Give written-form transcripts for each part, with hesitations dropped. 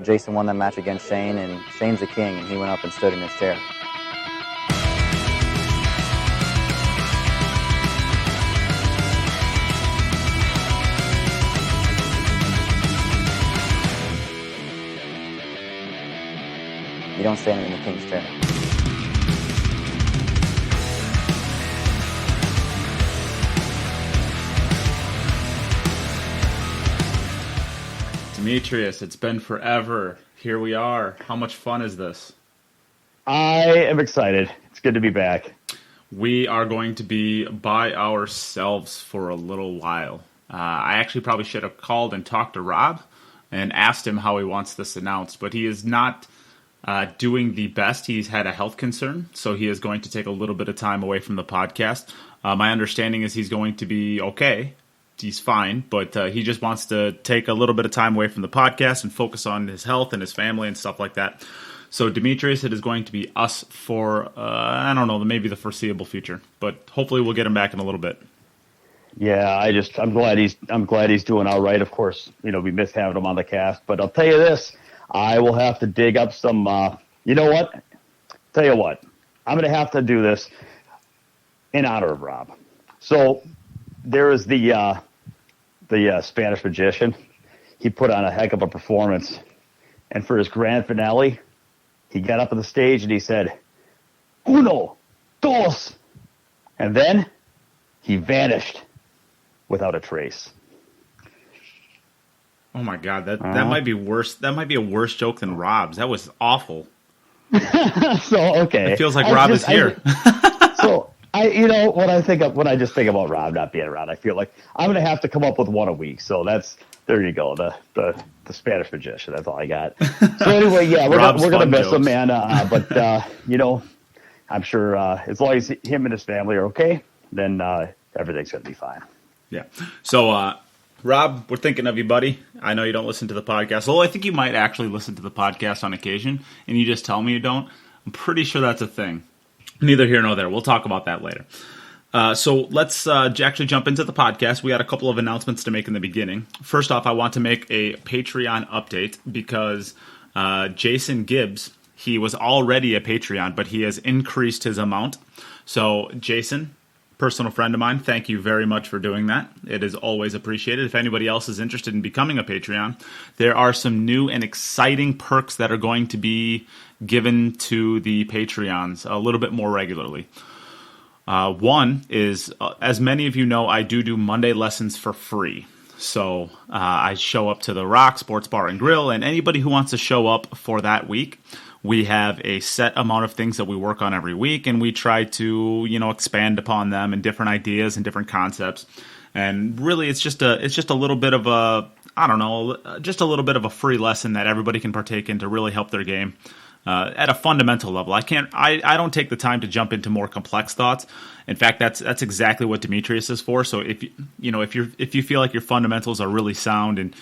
Jason won that match against Shane, and Shane's the king, and he went up and stood in his chair. You don't stand in the king's chair. Demetrius, it's been forever. Here we are. How much fun is this? I am excited. It's good to be back. We are going to be by ourselves for a little while. I actually probably should have called and talked to Rob and asked him how he wants this announced, but he is not doing the best. He's had a health concern, so he is going to take a little bit of time away from the podcast. My understanding is he's going to be okay. He's fine, but he just wants to take a little bit of time away from the podcast and focus on his health and his family and stuff like that. So Demetrius, it is going to be us for, I don't know, maybe the foreseeable future, but hopefully we'll get him back in a little bit. Yeah, I'm glad he's doing all right. Of course, we miss having him on the cast, but I'll tell you this, I will have to dig up some, you know what? Tell you what, I'm going to have to do this in honor of Rob. So there is the Spanish magician. He put on a heck of a performance. And for his grand finale, he got up on the stage and he said, "Uno, dos." And then he vanished without a trace. Oh my God, that might be worse. That might be a worse joke than Rob's. That was awful. So, okay. It feels like Rob is here. When I just think about Rob not being around, I feel like I'm going to have to come up with one a week. So there you go. The Spanish magician. That's all I got. So anyway, yeah, we're going to miss him, man. But I'm sure as long as him and his family are okay, then everything's going to be fine. Yeah. So, Rob, we're thinking of you, buddy. I know you don't listen to the podcast. Well, I think you might actually listen to the podcast on occasion, and you just tell me you don't. I'm pretty sure that's a thing. Neither here nor there. We'll talk about that later. So let's actually jump into the podcast. We had a couple of announcements to make in the beginning. First off, I want to make a Patreon update because Jason Gibbs, he was already a Patreon, but he has increased his amount. So Jason, personal friend of mine, thank you very much for doing that. It is always appreciated. If anybody else is interested in becoming a Patreon, there are some new and exciting perks that are going to be given to the Patreons a little bit more regularly. One is, as many of you know, I do Monday lessons for free. So I show up to the Rock Sports Bar and Grill, and anybody who wants to show up for that week, we have a set amount of things that we work on every week, and we try to, expand upon them and different ideas and different concepts. And really, it's just a little bit of just a little bit of a free lesson that everybody can partake in to really help their game. At a fundamental level. I don't take the time to jump into more complex thoughts. In fact, that's exactly what Demetrius is for. So if you feel like your fundamentals are really sound and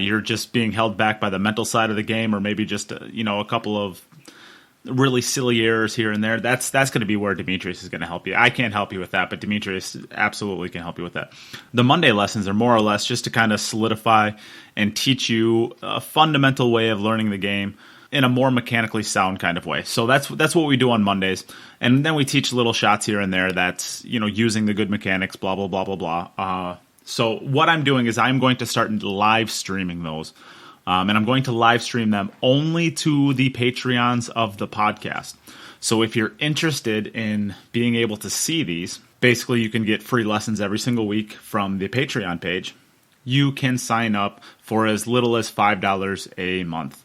you're just being held back by the mental side of the game, or maybe just a couple of really silly errors here and there, that's going to be where Demetrius is going to help you. I can't help you with that, but Demetrius absolutely can help you with that. The Monday lessons are more or less just to kind of solidify and teach you a fundamental way of learning the game in a more mechanically sound kind of way. So that's what we do on Mondays. And then we teach little shots here and there that's, using the good mechanics, blah, blah, blah, blah, blah. So what I'm doing is I'm going to start live streaming those. And I'm going to live stream them only to the Patreons of the podcast. So if you're interested in being able to see these, basically you can get free lessons every single week from the Patreon page. You can sign up for as little as $5 a month.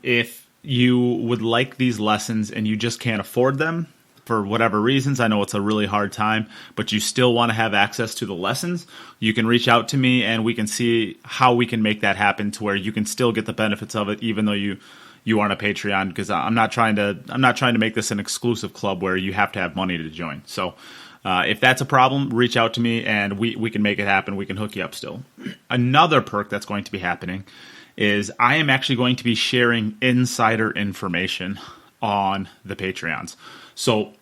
If you would like these lessons and you just can't afford them for whatever reasons, I know it's a really hard time, but you still want to have access to the lessons, you can reach out to me and we can see how we can make that happen to where you can still get the benefits of it, even though you aren't a Patreon, because I'm not trying to make this an exclusive club where you have to have money to join. So if that's a problem, reach out to me and we can make it happen. We can hook you up still. Another perk that's going to be happening is I am actually going to be sharing insider information on the Patreons. So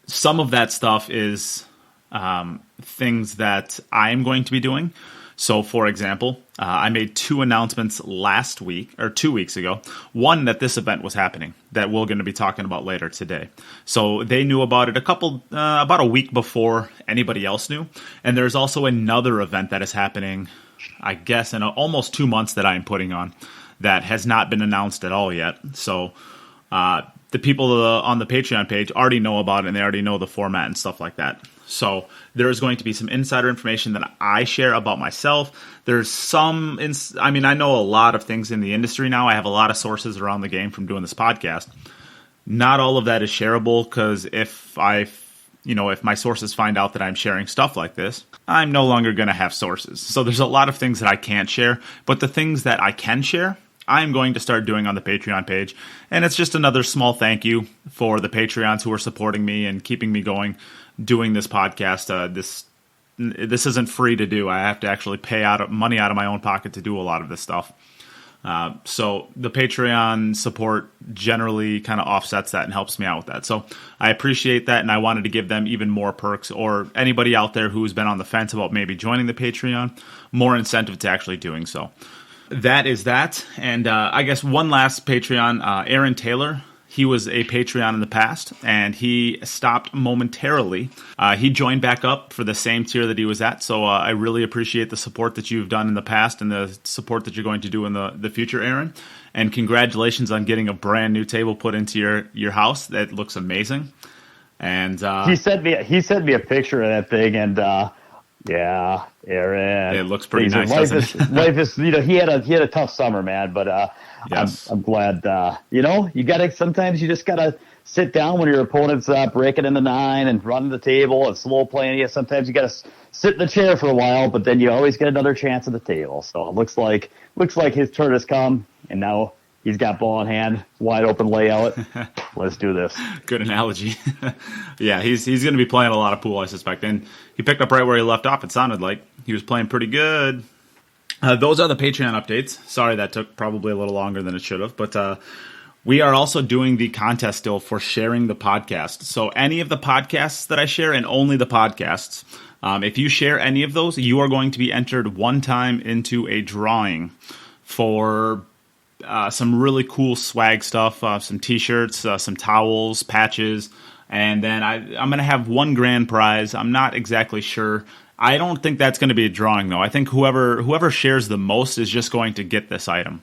some of that stuff is things that I am going to be doing. So, for example, I made 2 announcements last week, or 2 weeks ago. One, that this event was happening, that we're going to be talking about later today. So they knew about it about a week before anybody else knew. And there's also another event that is happening, I guess, in almost 2 months that I'm putting on that has not been announced at all yet. So the people on the Patreon page already know about it, and they already know the format and stuff like that. So there is going to be some insider information that I share about myself. There's some, I know a lot of things in the industry now. I have a lot of sources around the game from doing this podcast. Not all of that is shareable, because if my sources find out that I'm sharing stuff like this, I'm no longer going to have sources. So there's a lot of things that I can't share, but the things that I can share, I'm going to start doing on the Patreon page. And it's just another small thank you for the Patreons who are supporting me and keeping me going, doing this podcast. This isn't free to do. I have to actually pay money out of my own pocket to do a lot of this stuff. So the Patreon support generally kind of offsets that and helps me out with that. So I appreciate that, and I wanted to give them even more perks, or anybody out there who's been on the fence about maybe joining the Patreon, more incentive to actually doing so. That is that. And I guess one last Patreon, Aaron Taylor. He was a Patreon in the past, and he stopped momentarily. He joined back up for the same tier that he was at, so I really appreciate the support that you've done in the past and the support that you're going to do in the future, Aaron. And congratulations on getting a brand new table put into your house. That looks amazing. And he sent me a picture of that thing, and yeah, Aaron, it looks pretty nice. Life is, he had a tough summer, man, but yes. I'm glad, sometimes you just got to sit down when your opponent's breaking into 9 and running the table and slow playing you. Sometimes you got to sit in the chair for a while, but then you always get another chance at the table. So it looks like his turn has come, and now he's got ball in hand, wide open layout. Let's do this. Good analogy. Yeah, he's going to be playing a lot of pool, I suspect. And he picked up right where he left off. It sounded like he was playing pretty good. Those are the Patreon updates. Sorry that took probably a little longer than it should have. But we are also doing the contest still for sharing the podcast. So any of the podcasts that I share, and only the podcasts, if you share any of those, you are going to be entered one time into a drawing for some really cool swag stuff, some T-shirts, some towels, patches, and then I'm going to have one grand prize. I'm not exactly sure. I don't think that's going to be a drawing, though. I think whoever shares the most is just going to get this item.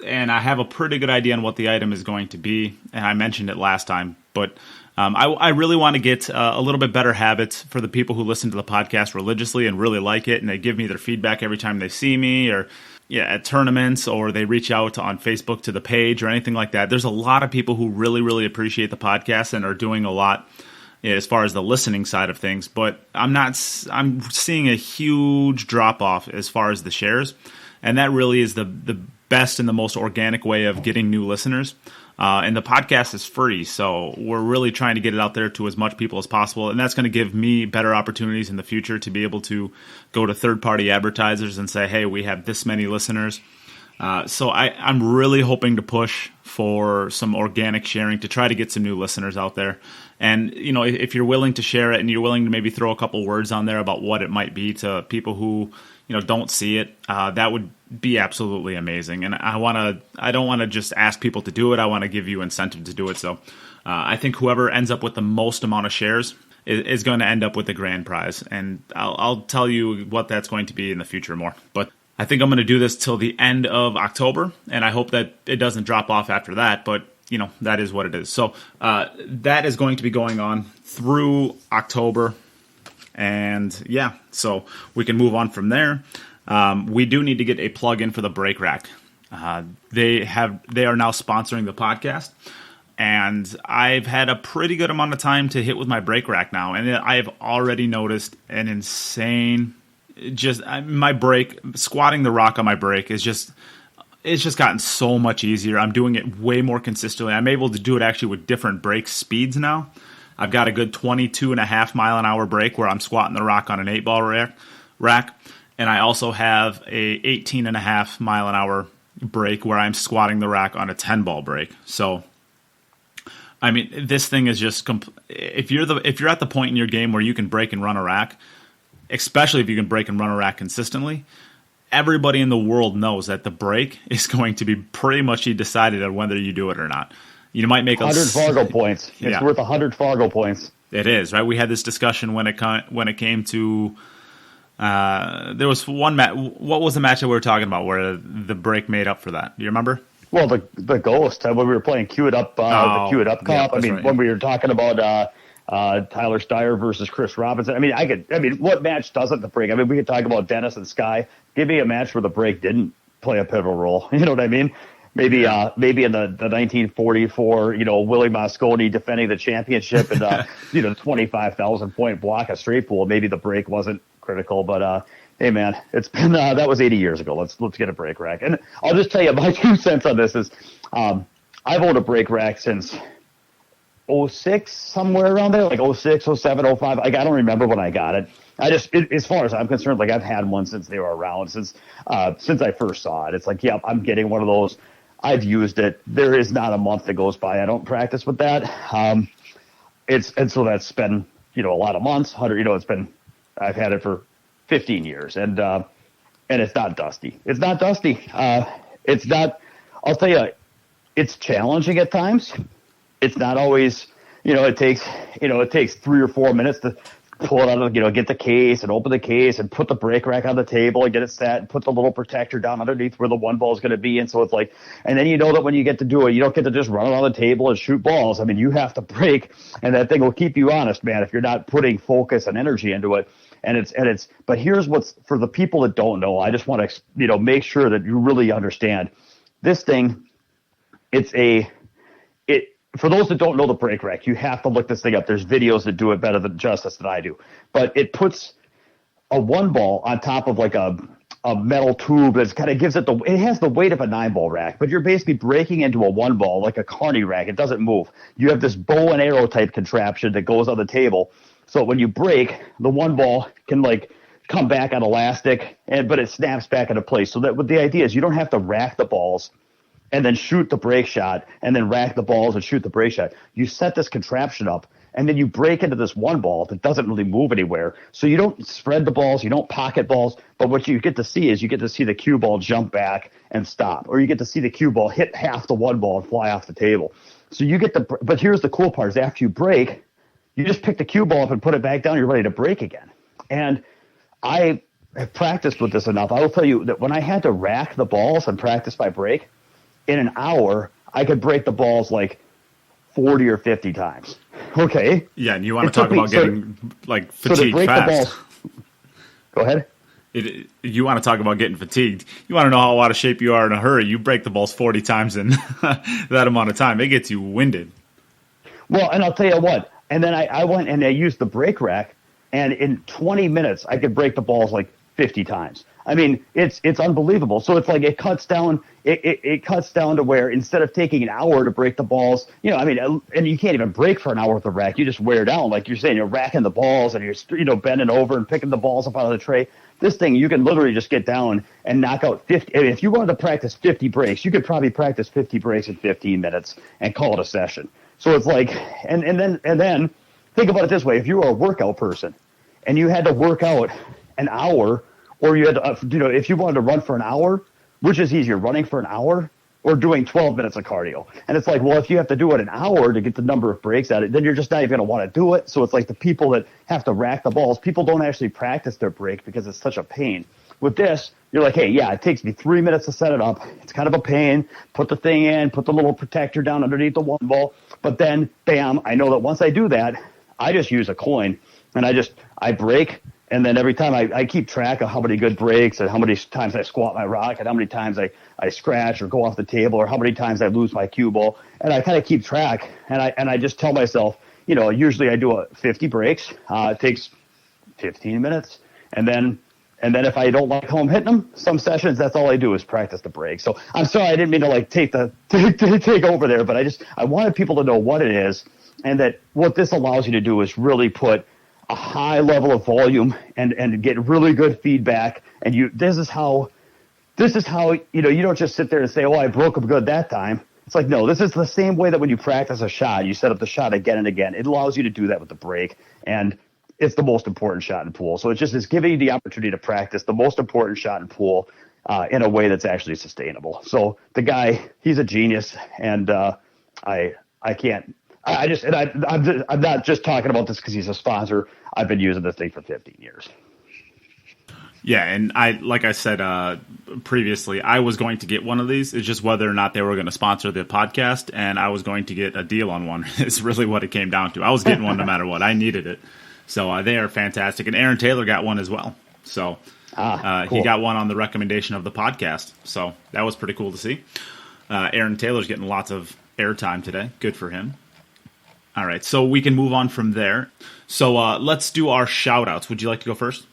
And I have a pretty good idea on what the item is going to be, and I mentioned it last time, but I really want to get a little bit better habits for the people who listen to the podcast religiously and really like it, and they give me their feedback every time they see me, or at tournaments, or they reach out on Facebook to the page or anything like that. There's a lot of people who really, really appreciate the podcast and are doing a lot as far as the listening side of things, but I'm seeing a huge drop off as far as the shares, and that really is the best and the most organic way of getting new listeners. And the podcast is free, so we're really trying to get it out there to as much people as possible, and that's going to give me better opportunities in the future to be able to go to third-party advertisers and say, hey, we have this many listeners. So I'm really hoping to push for some organic sharing to try to get some new listeners out there. And, if you're willing to share it and you're willing to maybe throw a couple words on there about what it might be to people who, don't see it, that would be absolutely amazing. And I don't want to just ask people to do it. I want to give you incentive to do it. So I think whoever ends up with the most amount of shares is going to end up with the grand prize. And I'll tell you what that's going to be in the future more. But I think I'm going to do this till the end of October, and I hope that it doesn't drop off after that. But that is what it is. So that is going to be going on through October. And so we can move on from there. We do need to get a plug-in for the brake rack. They are now sponsoring the podcast, and I've had a pretty good amount of time to hit with my brake rack now, and I've already noticed an insane, my brake, squatting the rock on my brake is just, it's just gotten so much easier. I'm doing it way more consistently. I'm able to do it actually with different brake speeds now. I've got a good 22.5 mile an hour brake where I'm squatting the rock on an 8-ball rack. And I also have a 18.5 mile an hour brake where I'm squatting the rack on a 10-ball brake. So, this thing is just, if you're at the point in your game where you can brake and run a rack, especially if you can break and run a rack consistently, everybody in the world knows that the break is going to be pretty much decided on whether you do it or not. You might make 100 Fargo points. It's worth 100 Fargo points. It is, right? We had this discussion when it came to there was one match. What was the match that we were talking about where the break made up for that? Do you remember? Well, the Ghost, when we were playing Cue It Up, the Cue It Up Cup. Yeah, right. When we were talking about Tyler Steyer versus Chris Robinson. What match doesn't the break? We could talk about Dennis and Sky. Give me a match where the break didn't play a pivotal role. You know what I mean? Maybe in the 1944, Willie Mosconi defending the championship and 25,000 point block of straight pool. Maybe the break wasn't critical, but hey man, it's been that was 80 years ago. Let's get a break rack. And I'll just tell you my 2 cents on this is I've owned a break rack since 06, somewhere around there, like 06, 07, 05. I don't remember when I got it. As far as I'm concerned, I've had one since they were around, since I first saw it. It's like, yep, I'm getting one of those. I've used it. There is not a month that goes by I don't practice with that. So that's been a lot of months. 100. I've had it for 15 years, and it's not dusty. It's not dusty. It's not. I'll tell you, it's challenging at times. It's not always. It takes 3 or 4 minutes to pull it out of, get the case and open the case and put the break rack on the table and get it set and put the little protector down underneath where the one ball is going to be. And so it's like, and then that when you get to do it, you don't get to just run it on the table and shoot balls. You have to break, and that thing will keep you honest, man, if you're not putting focus and energy into it. But here's what's for the people that don't know. I just want to, make sure that you really understand this thing. For those that don't know the break rack, you have to look this thing up. There's videos that do it better than justice than I do. But it puts a one ball on top of like a metal tube that kind of gives it it has the weight of a 9-ball rack, but you're basically breaking into a one ball like a carny rack. It doesn't move. You have this bow and arrow type contraption that goes on the table. So when you break, the one ball can come back on elastic, but it snaps back into place. So that the idea is you don't have to rack the balls and then shoot the break shot, and then rack the balls and shoot the break shot. You set this contraption up, and then you break into this one ball that doesn't really move anywhere. So you don't spread the balls, you don't pocket balls, but what you get to see is the cue ball jump back and stop, or you get to see the cue ball hit half the one ball and fly off the table. So but here's the cool part is after you break, you just pick the cue ball up and put it back down, you're ready to break again. And I have practiced with this enough. I will tell you that when I had to rack the balls and practice my break, in an hour, I could break the balls like 40 or 50 times. Okay. Yeah, and you want to talk about getting fatigued fast. Go ahead. You want to talk about getting fatigued. You want to know how out of shape you are in a hurry. You break the balls 40 times in that amount of time. It gets you winded. Well, and I'll tell you what. And then I went and I used the break rack, and in 20 minutes, I could break the balls like 50 times. It's unbelievable. So it's like it cuts down to where instead of taking an hour to break the balls, and you can't even break for an hour with the rack. You just wear down. Like you're saying, you're racking the balls and you're bending over and picking the balls up out of the tray. This thing, you can literally just get down and knock out 50. If you wanted to practice 50 breaks, you could probably practice 50 breaks in 15 minutes and call it a session. So it's like, and then think about it this way. If you were a workout person and you had to work out an hour, or you had to, if you wanted to run for an hour, which is easier, running for an hour or doing 12 minutes of cardio? And it's like, well, if you have to do it an hour to get the number of breaks at it, then you're just not even going to want to do it. So it's like the people that have to rack the balls, people don't actually practice their break because it's such a pain. With this, you're like, hey, yeah, it takes me 3 minutes to set it up. It's kind of a pain. Put the thing in, put the little protector down underneath the one ball. But then, bam, I know that once I do that, I just use a coin, and I break. And then every time I keep track of how many good breaks and how many times I squat my rock and how many times I scratch or go off the table or how many times I lose my cue ball. And I kind of keep track. And I just tell myself, usually I do 50 breaks. It takes 15 minutes. And then if I don't like how I'm hitting them, some sessions, that's all I do is practice the break. So I'm sorry, I didn't mean to take over there, but I wanted people to know what it is, and that what this allows you to do is really put a high level of volume and get really good feedback. And this is how you don't just sit there and say, oh, I broke them good that time. It's like, no, this is the same way that when you practice a shot, you set up the shot again and again. It allows you to do that with the break. And it's the most important shot in pool. So it's giving you the opportunity to practice the most important shot in pool in a way that's actually sustainable. So the guy, he's a genius, and I'm not just talking about this because he's a sponsor. I've been using this thing for 15 years. Yeah, and like I said previously, I was going to get one of these. It's just whether or not they were going to sponsor the podcast, and I was going to get a deal on one. It's really what it came down to. I was getting one no matter what. I needed it. So they are fantastic. And Aaron Taylor got one as well. So cool. He got one on the recommendation of the podcast. So that was pretty cool to see. Aaron Taylor's getting lots of airtime today. Good for him. All right, so we can move on from there. So let's do our shout-outs. Would you like to go first?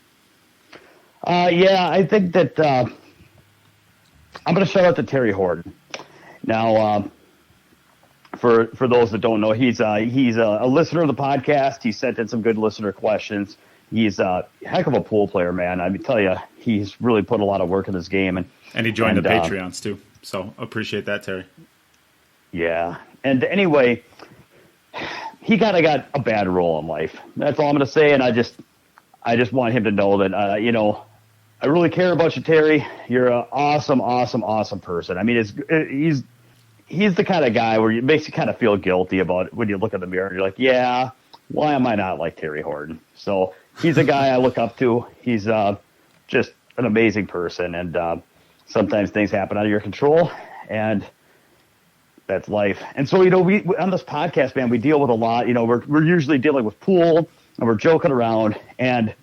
Yeah, I think that I'm going to shout out to Terry Horton. Now, for those that don't know, he's a listener of the podcast. He sent in some good listener questions. He's a heck of a pool player, man. I tell you, he's really put a lot of work in this game. And he joined the Patreons, too. So appreciate that, Terry. Yeah. And anyway, he kind of got a bad role in life. That's all I'm going to say. And I just want him to know that, I really care about you, Terry. You're an awesome, awesome, awesome person. I mean, he's the kind of guy where it makes you kind of feel guilty about it when you look in the mirror and you're like, yeah, why am I not like Terry Horton? So he's a guy I look up to. He's just an amazing person. And sometimes things happen out of your control, and that's life. And so, we on this podcast, man, we deal with a lot. We're usually dealing with pool, and we're joking around, and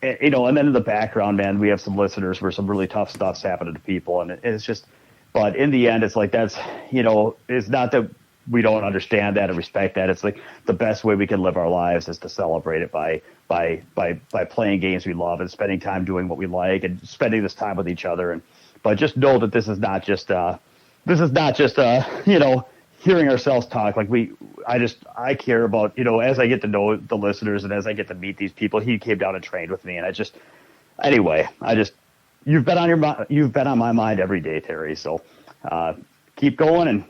and then in the background, man, we have some listeners where some really tough stuff's happening to people, and it's just. But in the end, it's like that's it's not that we don't understand that and respect that. It's like the best way we can live our lives is to celebrate it by playing games we love and spending time doing what we like and spending this time with each other. But just know that this is not just hearing ourselves talk. Like I care about, as I get to know the listeners and as I get to meet these people. He came down and trained with me, and you've been on my mind every day, Terry. So keep going, and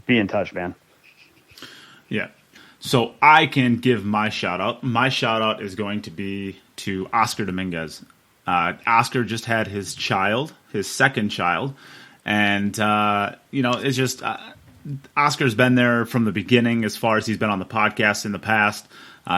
be in touch, man. Yeah. So I can give my shout out. My shout out is going to be to Oscar Dominguez. Oscar just had his second child. And, it's just Oscar's been there from the beginning as far as he's been on the podcast in the past.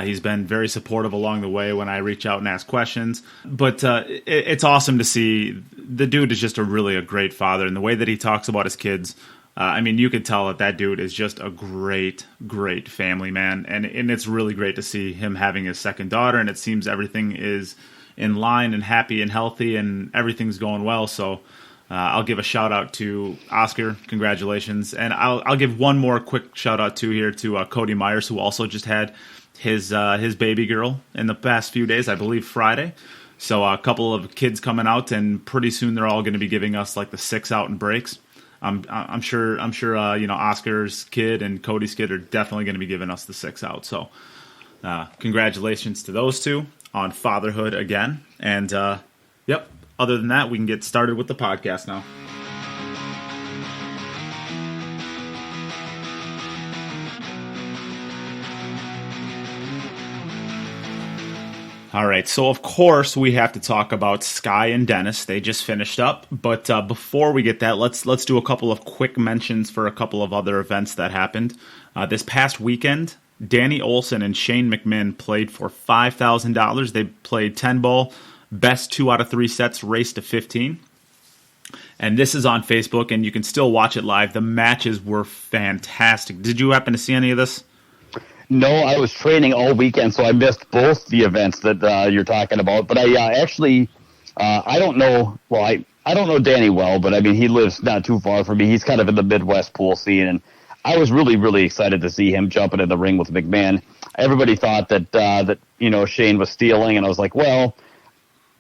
He's been very supportive along the way when I reach out and ask questions. But it's awesome to see. The dude is just a great father. And the way that he talks about his kids, you can tell that dude is just a great, great family man. And it's really great to see him having his second daughter. And it seems everything is in line and happy and healthy and everything's going well. So I'll give a shout out to Oscar. Congratulations. And I'll give one more quick shout out to Cody Myers, who also just had his baby girl in the past few days, I believe Friday. So a couple of kids coming out, and pretty soon they're all going to be giving us like the 6 out and breaks. I'm sure Oscar's kid and Cody's kid are definitely going to be giving us the 6 out. So congratulations to those two on fatherhood again. And yep. Other than that, we can get started with the podcast now. All right, so of course we have to talk about Sky and Dennis. They just finished up, but before we get that, let's do a couple of quick mentions for a couple of other events that happened. This past weekend, Danny Olsen and Shane McMahon played for $5,000. They played 10-ball. Best 2 out of 3 sets, race to 15. And this is on Facebook, and you can still watch it live. The matches were fantastic. Did you happen to see any of this? No, I was training all weekend, so I missed both the events that you're talking about. But I don't know. Well, I don't know Danny well, but he lives not too far from me. He's kind of in the Midwest pool scene, and I was really, really excited to see him jumping in the ring with McMahon. Everybody thought that Shane was stealing, and I was like, well.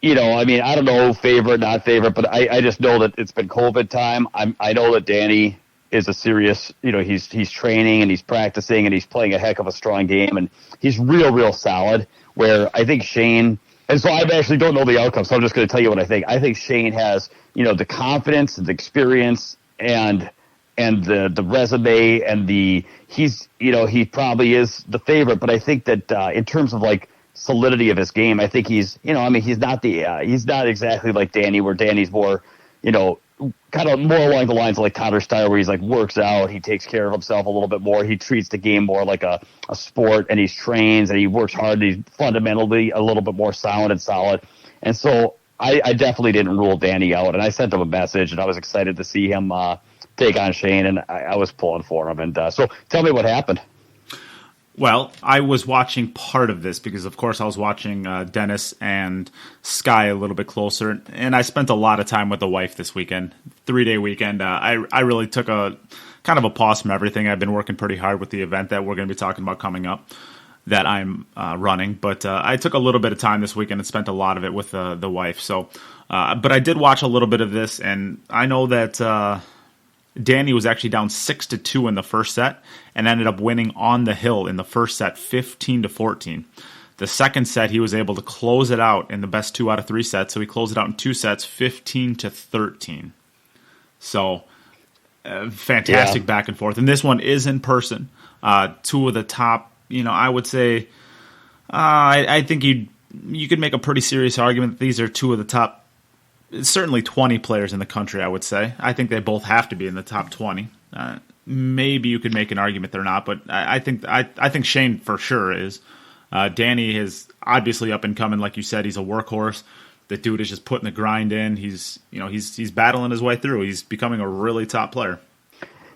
I don't know, favorite, not favorite, but I just know that it's been COVID time. I know that Danny is a serious, he's training and he's practicing and he's playing a heck of a strong game, and he's real solid, where I think Shane, and so I actually don't know the outcome, so I'm just going to tell you what I think. I think Shane has, the confidence and the experience and the resume and he probably is the favorite, but I think that in terms of like solidity of his game, I think he's not exactly like Danny, where Danny's more, kind of more along the lines of like Connor Steyer, where he's like works out, he takes care of himself a little bit more, he treats the game more like a sport, and he's trains and he works hard, and he's fundamentally a little bit more sound and solid. And so I definitely didn't rule Danny out, and I sent him a message, and I was excited to see him take on Shane, and I was pulling for him. And so tell me what happened. Well, I was watching part of this because, of course, I was watching Dennis and Sky a little bit closer, and I spent a lot of time with the wife this weekend, 3-day weekend. I really took a kind of a pause from everything. I've been working pretty hard with the event that we're going to be talking about coming up that I'm running, but I took a little bit of time this weekend and spent a lot of it with the wife. So, but I did watch a little bit of this, and I know that Danny was actually down 6-2 in the first set and ended up winning on the hill in the first set, 15-14. The second set, he was able to close it out in the best 2 out of 3 sets. So he closed it out in 2 sets, 15-13. So fantastic back and forth. And this one is in person. 2 of the top, I would say, I think you could make a pretty serious argument that these are 2 of the top, certainly 20 players in the country, I would say. I think they both have to be in the top 20. Maybe you could make an argument they're not, but I think Shane for sure is. Danny is obviously up and coming, like you said. He's a workhorse. The dude is just putting the grind in. He's battling his way through. He's becoming a really top player.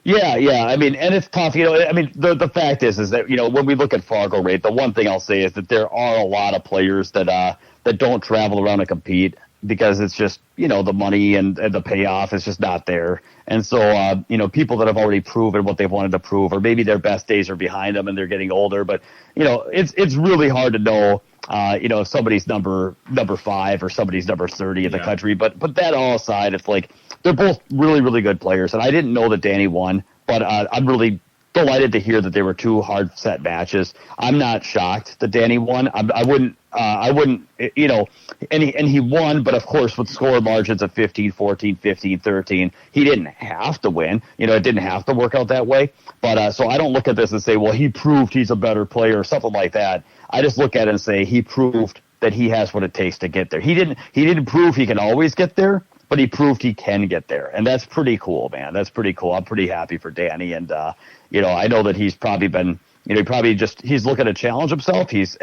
Yeah. I mean, and it's tough. The fact is that when we look at Fargo rate, the one thing I'll say is that there are a lot of players that don't travel around and compete, because it's just, the money and the payoff is just not there. And so, people that have already proven what they've wanted to prove, or maybe their best days are behind them and they're getting older. But, it's really hard to know, if somebody's number 5 or somebody's number 30 in the country. But that all aside, it's like they're both really, really good players. And I didn't know that Danny won, but I'm really delighted to hear that they were 2 hard set matches. I'm not shocked that Danny won. I wouldn't, and he won, but of course with score margins of 15-14, 15-13, he didn't have to win. It didn't have to work out that way. But so I don't look at this and say, well, he proved he's a better player or something like that. I just look at it and say he proved that he has what it takes to get there. He didn't prove he can always get there, but he proved he can get there. And that's pretty cool, man. That's pretty cool. I'm pretty happy for Danny. And, I know that he's probably been, he's looking to challenge himself. He's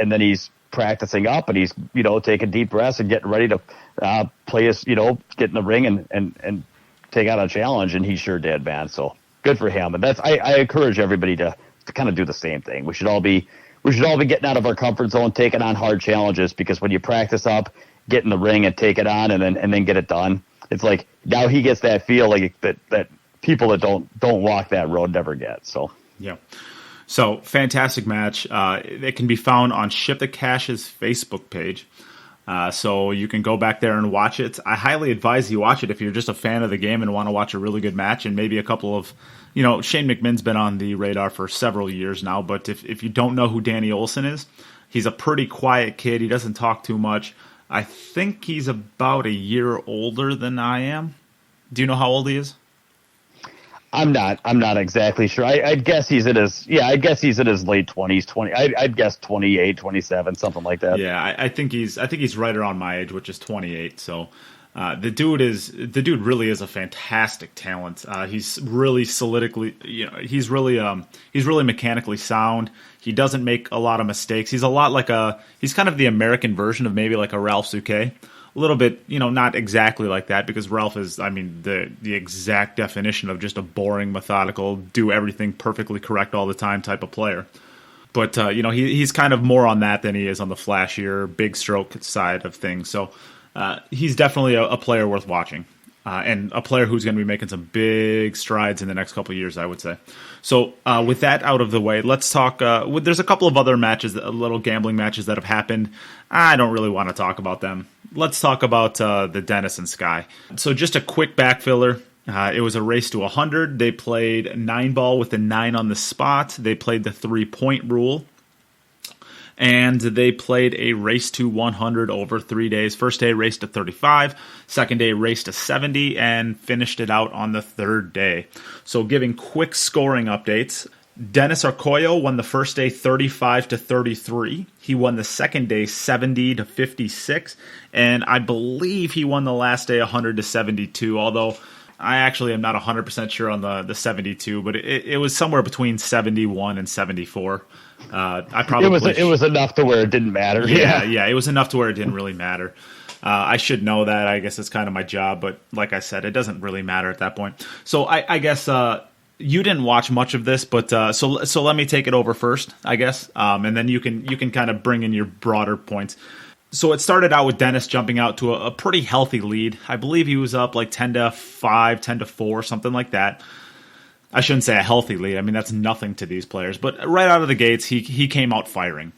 practicing up, and he's, taking deep breaths and getting ready to play his, get in the ring and take out a challenge. And he sure did, man. So good for him. And I encourage everybody to kind of do the same thing. We should all be getting out of our comfort zone, taking on hard challenges, because when you practice up, get in the ring and take it on and then get it done, it's like now he gets that feeling that people that don't walk that road never get. So yeah. So fantastic match. It can be found on Ship the Cash's Facebook page. So you can go back there and watch it. I highly advise you watch it if you're just a fan of the game and want to watch a really good match, and maybe a couple of, Shane McMahon's been on the radar for several years now, but if you don't know who Danny Olsen is, he's a pretty quiet kid. He doesn't talk too much. I think he's about a year older than I am. Do you know how old he is? I'm not exactly sure. I'd guess he's in his late 20s, I'd guess 28, 27, something like that. Yeah, I think he's right around my age, which is 28. So the dude really is a fantastic talent. He's really he's really mechanically sound. He doesn't make a lot of mistakes. He's a lot like he's kind of the American version of maybe like a Ralph Souquet. A little bit, not exactly like that, because Ralph is, the exact definition of just a boring, methodical, do everything perfectly correct all the time type of player. But, he's kind of more on that than he is on the flashier, big stroke side of things. So he's definitely a player worth watching, and a player who's going to be making some big strides in the next couple of years, I would say. So with that out of the way, let's talk. There's a couple of other matches, little gambling matches that have happened. I don't really want to talk about them. Let's talk about the Dennis and Sky. So just a quick backfiller. It was a race to 100. They played 9-ball with a 9 on the spot. They played the 3-point rule. And they played a race to 100 over 3 days. First day raced to 35, second day raced to 70, and finished it out on the third day. So giving quick scoring updates, Dennis Orcollo won the first day 35 to 33. He won the second day 70 to 56, and I believe he won the last day 100 to 72, although I actually am not 100% sure on the 72, but it was somewhere between 71 and 74. It was enough to where it didn't matter. Yeah, it was enough to where it didn't really matter. I should know that. I guess it's kind of my job, but like I said, it doesn't really matter at that point. So I guess you didn't watch much of this, but so let me take it over first, I guess, and then you can kind of bring in your broader points. So it started out with Dennis jumping out to a pretty healthy lead. I believe he was up like 10-5, 10-4, something like that. I shouldn't say a healthy lead. I mean, that's nothing to these players. But right out of the gates, he came out firing.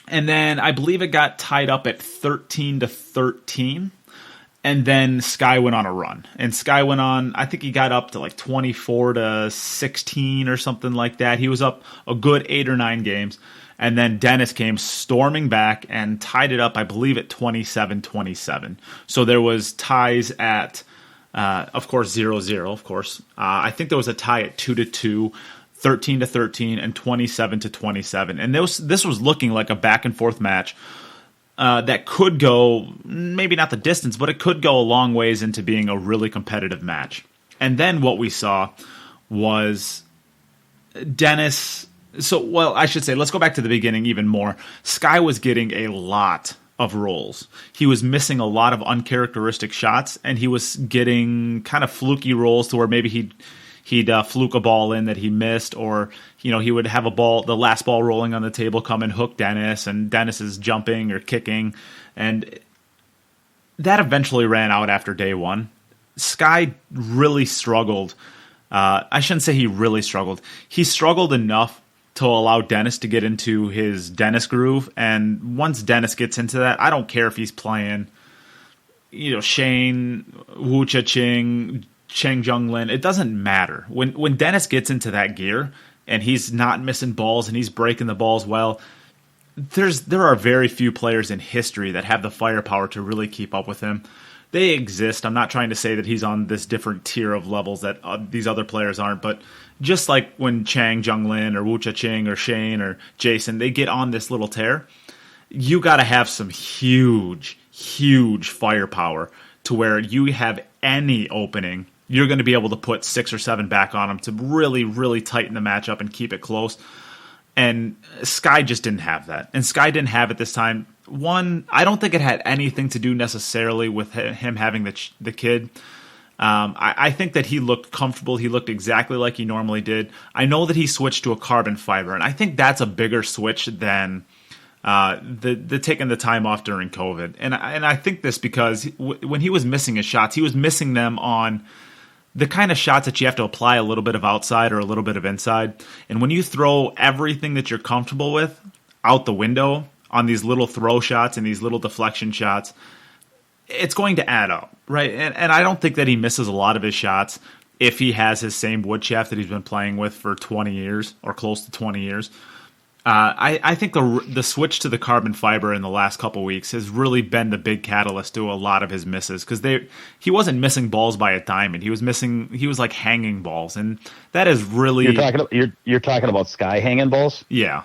And then I believe it got tied up at 13-13. And then Sky went on a run. And Sky went on, I think he got up to like 24-16 or something like that. He was up a good 8 or 9 games. And then Dennis came storming back and tied it up, I believe, at 27-27. So there was ties at, of course, 0-0, of course. I think there was a tie at 2-2, 13-13, and 27-27. And this was looking like a back-and-forth match that could go, maybe not the distance, but it could go a long ways into being a really competitive match. And then what we saw was Dennis... I should say, let's go back to the beginning even more. Sky was getting a lot of rolls. He was missing a lot of uncharacteristic shots, and he was getting kind of fluky rolls to where maybe he'd fluke a ball in that he missed, or he would have the last ball rolling on the table come and hook Dennis, and Dennis is jumping or kicking, and that eventually ran out after day one. Sky really struggled. I shouldn't say he really struggled. He struggled enough to allow Dennis to get into his Dennis groove. And once Dennis gets into that, I don't care if he's playing, Shane, Wu Cha-Ching, Cheng Jung-Lin. It doesn't matter. When Dennis gets into that gear and he's not missing balls and he's breaking the balls well, there are very few players in history that have the firepower to really keep up with him. They exist. I'm not trying to say that he's on this different tier of levels that these other players aren't, but just like when Chang Jung-Lin or Wu Cha-Ching or Shane or Jason, they get on this little tear, you got to have some huge, huge firepower to where you have any opening, you're going to be able to put 6 or 7 back on them to really, really tighten the matchup and keep it close. And Sky just didn't have that. And Sky didn't have it this time. One, I don't think it had anything to do necessarily with him having the kid. I think that he looked comfortable. He looked exactly like he normally did. I know that he switched to a carbon fiber, and I think that's a bigger switch than the taking the time off during COVID. And I think this because when he was missing his shots, he was missing them on the kind of shots that you have to apply a little bit of outside or a little bit of inside. And when you throw everything that you're comfortable with out the window on these little throw shots and these little deflection shots, it's going to add up, right? And I don't think that he misses a lot of his shots if he has his same wood shaft that he's been playing with for 20 years or close to 20 years. I think the switch to the carbon fiber in the last couple weeks has really been the big catalyst to a lot of his misses, because he wasn't missing balls by a diamond. He was like hanging balls, and that is really you're talking about Sky hanging balls. Yeah.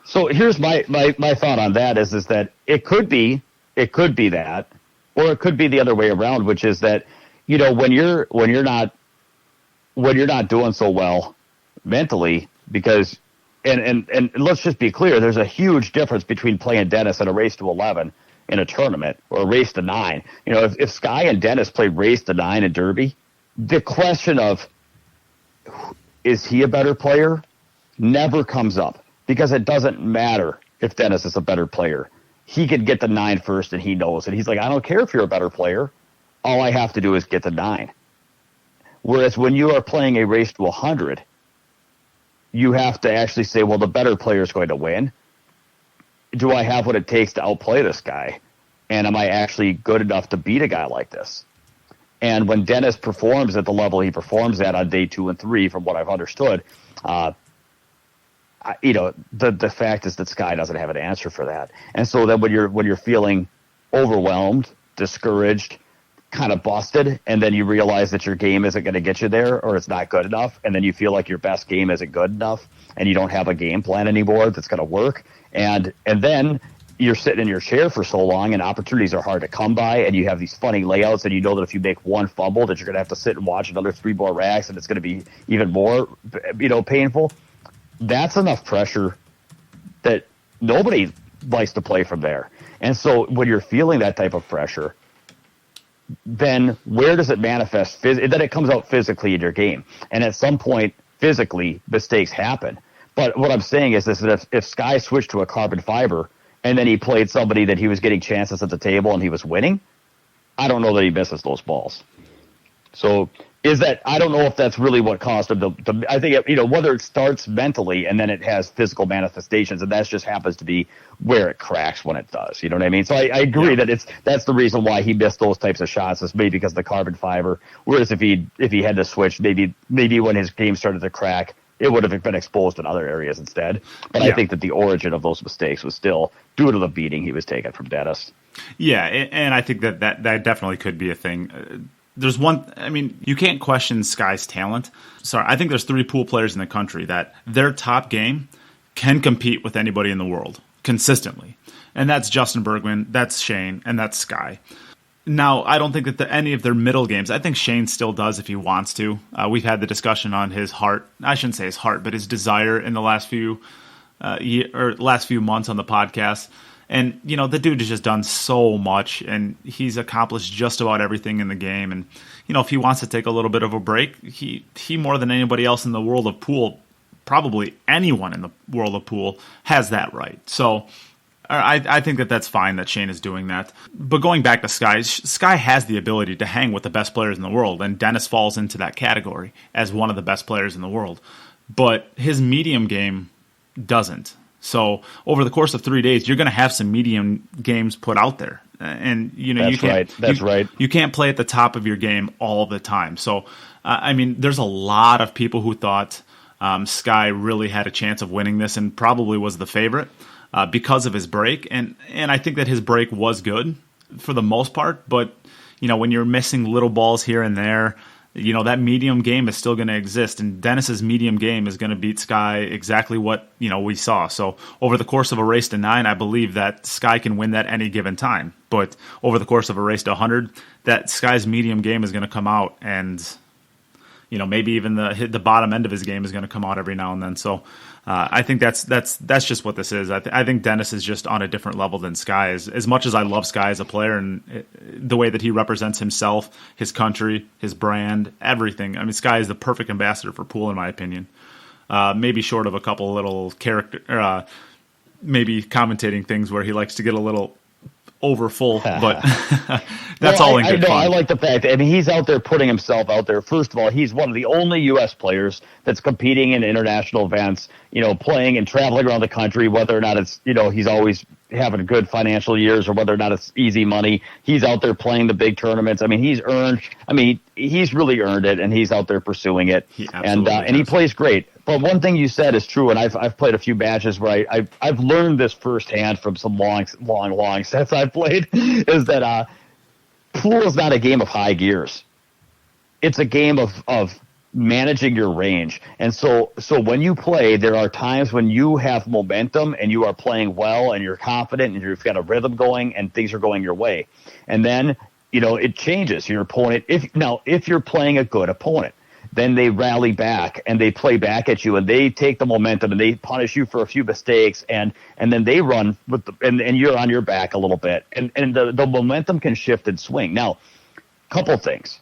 So here's my thought on that is that it could be that, or it could be the other way around, which is that when you're not doing so well mentally, because and let's just be clear, there's a huge difference between playing Dennis in a race to 11 in a tournament or a race to 9. If Sky and Dennis played race to 9 in Derby, the question of is he a better player never comes up, because it doesn't matter if Dennis is a better player. He could get the 9 first, and he knows it. He's like, I don't care if you're a better player. All I have to do is get the 9. Whereas when you are playing a race to 100, you have to actually say, well, the better player is going to win. Do I have what it takes to outplay this guy? And am I actually good enough to beat a guy like this? And when Dennis performs at the level he performs at on day 2 and 3, from what I've understood, the fact is that Sky doesn't have an answer for that. And so then when you're feeling overwhelmed, discouraged, kind of busted, and then you realize that your game isn't going to get you there, or it's not good enough, and then you feel like your best game isn't good enough, and you don't have a game plan anymore that's going to work, and then you're sitting in your chair for so long, and opportunities are hard to come by, and you have these funny layouts, and you know that if you make one fumble, that you're going to have to sit and watch another 3 more racks, and it's going to be even more, painful. That's enough pressure that nobody likes to play from there. And so when you're feeling that type of pressure, then where does it manifest? Then it comes out physically in your game. And at some point, physically, mistakes happen. But what I'm saying is this, that if Sky switched to a carbon fiber and then he played somebody that he was getting chances at the table and he was winning, I don't know that he misses those balls. So I don't know if that's really what caused him I think, whether it starts mentally and then it has physical manifestations, and that just happens to be where it cracks when it does. You know what I mean? So I agree that that's the reason why he missed those types of shots, is maybe because of the carbon fiber. Whereas if he had to switch, maybe when his game started to crack, it would have been exposed in other areas instead. But I think that the origin of those mistakes was still due to the beating he was taking from Dennis. Yeah, and I think that definitely could be a thing. There's one, you can't question Sky's talent. Sorry, I think there's 3 pool players in the country that their top game can compete with anybody in the world consistently. And that's Justin Bergman, that's Shane, and that's Sky. Now, I don't think that any of their middle games, I think Shane still does if he wants to. We've had the discussion on his heart, I shouldn't say his heart, but his desire in the last few months on the podcast. And, the dude has just done so much, and he's accomplished just about everything in the game. And, if he wants to take a little bit of a break, he more than anybody else in the world of pool, probably anyone in the world of pool, has that right. So I think that that's fine that Shane is doing that. But going back to Sky has the ability to hang with the best players in the world, and Dennis falls into that category as one of the best players in the world. But his medium game doesn't. So over the course of 3 days, you're going to have some medium games put out there, and That's right. You can't play at the top of your game all the time. So there's a lot of people who thought Sky really had a chance of winning this, and probably was the favorite because of his break. And I think that his break was good for the most part. But when you're missing little balls here and there, that medium game is still going to exist, and Dennis's medium game is going to beat Sky exactly what, we saw. So over the course of a race to 9, I believe that Sky can win that any given time. But over the course of a race to 100, that Sky's medium game is going to come out, and, maybe even the bottom end of his game is going to come out every now and then. So I think that's just what this is. I think Dennis is just on a different level than Sky is. As much as I love Sky as a player and the way that he represents himself, his country, his brand, everything. Sky is the perfect ambassador for pool, in my opinion. Maybe short of a couple little maybe commentating things where he likes to get a little over full, but that's all in good fun. I like the fact that, he's out there putting himself out there. First of all, he's one of the only U.S. players that's competing in international events, playing and traveling around the country, whether or not it's, he's always having good financial years or whether or not it's easy money. He's out there playing the big tournaments. He's really earned it, and he's out there pursuing it. And he plays great. But one thing you said is true, and I've played a few matches where I've learned this firsthand from some long sets I've played, is that pool is not a game of high gears. It's a game of managing your range. And so when you play, there are times when you have momentum and you are playing well and you're confident and you've got a rhythm going and things are going your way. And then, it changes your opponent. If you're playing a good opponent, then they rally back and they play back at you and they take the momentum and they punish you for a few mistakes and then they run with and you're on your back a little bit and the momentum can shift and swing. Now, couple things.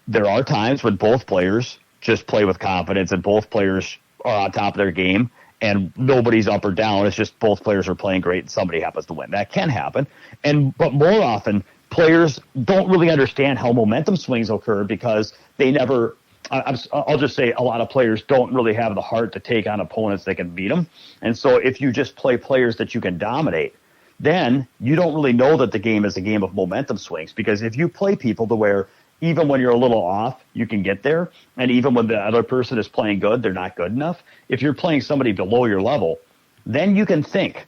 There are times when both players just play with confidence and both players are on top of their game and nobody's up or down. It's just both players are playing great and somebody happens to win. That can happen. But more often, players don't really understand how momentum swings occur because they never – I'll just say a lot of players don't really have the heart to take on opponents that can beat them. And so if you just play players that you can dominate, then you don't really know that the game is a game of momentum swings, because if you play people to where even when you're a little off, you can get there. And even when the other person is playing good, they're not good enough. If you're playing somebody below your level, then you can think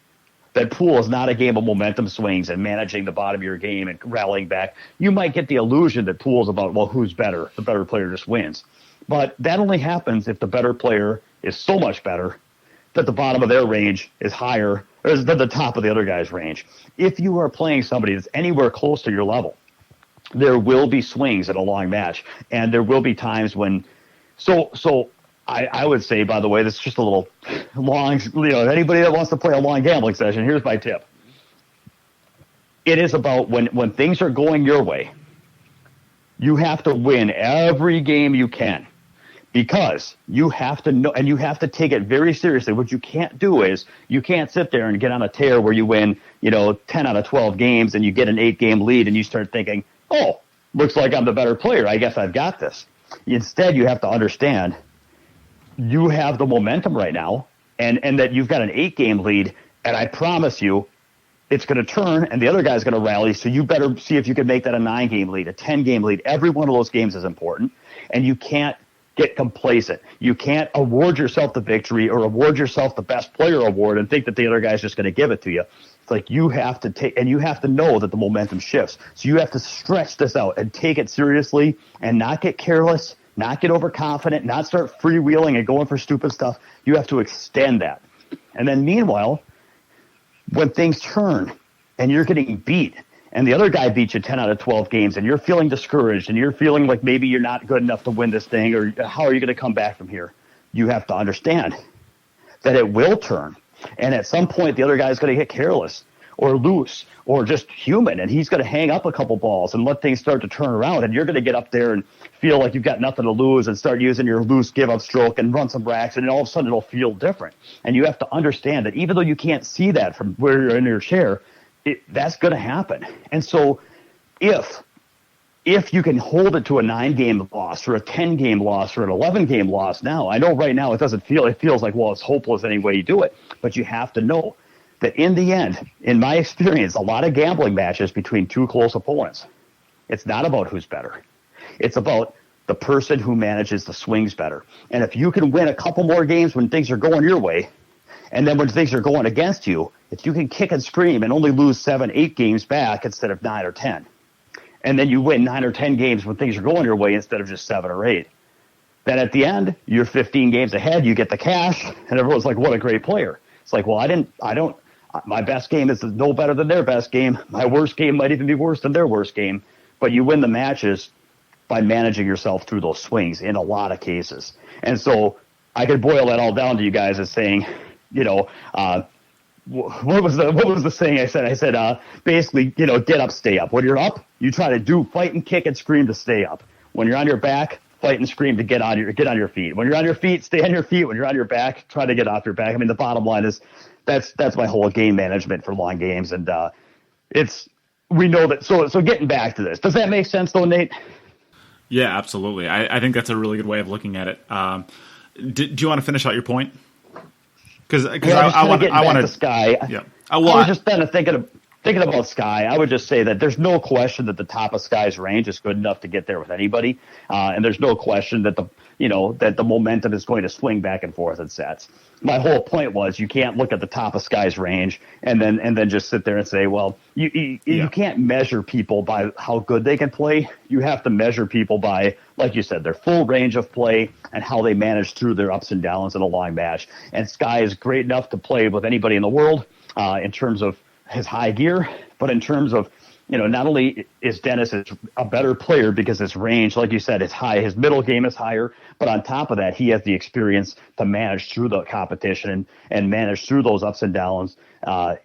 that pool is not a game of momentum swings and managing the bottom of your game and rallying back. You might get the illusion that pool is about, well, who's better? The better player just wins. But that only happens if the better player is so much better that the bottom of their range is higher than the top of the other guy's range. If you are playing somebody that's anywhere close to your level, there will be swings in a long match, and there will be times when. So I would say, by the way, this is just a little long. Anybody that wants to play a long gambling session, here's my tip. It is about when things are going your way, you have to win every game you can, because you have to know, and you have to take it very seriously. What you can't do is you can't sit there and get on a tear where you win, 10 out of 12 games, and you get an 8-game lead, and you start thinking, oh, looks like I'm the better player. I guess I've got this. Instead, you have to understand you have the momentum right now, and that you've got an 8-game lead, and I promise you it's going to turn, and the other guy's going to rally, so you better see if you can make that a 9-game lead, a 10-game lead. Every one of those games is important, and you can't get complacent. You can't award yourself the victory or award yourself the best player award and think that the other guy's just going to give it to you. It's like you have to take, and you have to know that the momentum shifts. So you have to stretch this out and take it seriously and not get careless, not get overconfident, not start freewheeling and going for stupid stuff. You have to extend that. And then meanwhile, when things turn and you're getting beat and the other guy beats you 10 out of 12 games and you're feeling discouraged and you're feeling like maybe you're not good enough to win this thing, or how are you going to come back from here? You have to understand that it will turn. And at some point, the other guy is going to get careless or loose or just human, and he's going to hang up a couple balls and let things start to turn around, and you're going to get up there and feel like you've got nothing to lose and start using your loose give-up stroke and run some racks, and all of a sudden it'll feel different. And you have to understand that even though you can't see that from where you're in your chair, that's going to happen. And so if you can hold it to a 9-game loss or a 10-game loss or an 11-game loss now, I know right now it feels like, well, it's hopeless any way you do it, but you have to know that in the end, in my experience, a lot of gambling matches between two close opponents, it's not about who's better. It's about the person who manages the swings better. And if you can win a couple more games when things are going your way, and then when things are going against you, if you can kick and scream and only lose 7, 8 games back instead of 9 or 10, and then you win 9 or 10 games when things are going your way instead of just 7 or 8, then at the end, you're 15 games ahead, you get the cash, and everyone's like, what a great player. It's like, well, my best game is no better than their best game. My worst game might even be worse than their worst game. But you win the matches by managing yourself through those swings in a lot of cases. And so I could boil that all down to you guys as saying, what was the saying I said? I said, basically, get up, stay up. When you're up, you try to fight and kick and scream to stay up. When you're on your back, fight and scream to get on your feet. When you're on your feet, stay on your feet. When you're on your back, try to get off your back. I mean, the bottom line is that's my whole game management for long games. And we know that. So getting back to this, does that make sense though, Nate? Yeah, absolutely. I think that's a really good way of looking at it. Do you want to finish out your point? Because I want to Sky. Yeah. I was just kind of thinking about Sky. I would just say that there's no question that the top of Sky's range is good enough to get there with anybody, and there's no question that the momentum is going to swing back and forth in sets. My whole point was you can't look at the top of Sky's range and then just sit there and say, well, you can't measure people by how good they can play. You have to measure people by, like you said, their full range of play and how they manage through their ups and downs in a long match. And Sky is great enough to play with anybody in the world in terms of his high gear, but in terms of, not only is Dennis a better player because his range, like you said, is high, his middle game is higher, but on top of that, he has the experience to manage through the competition and manage through those ups and downs.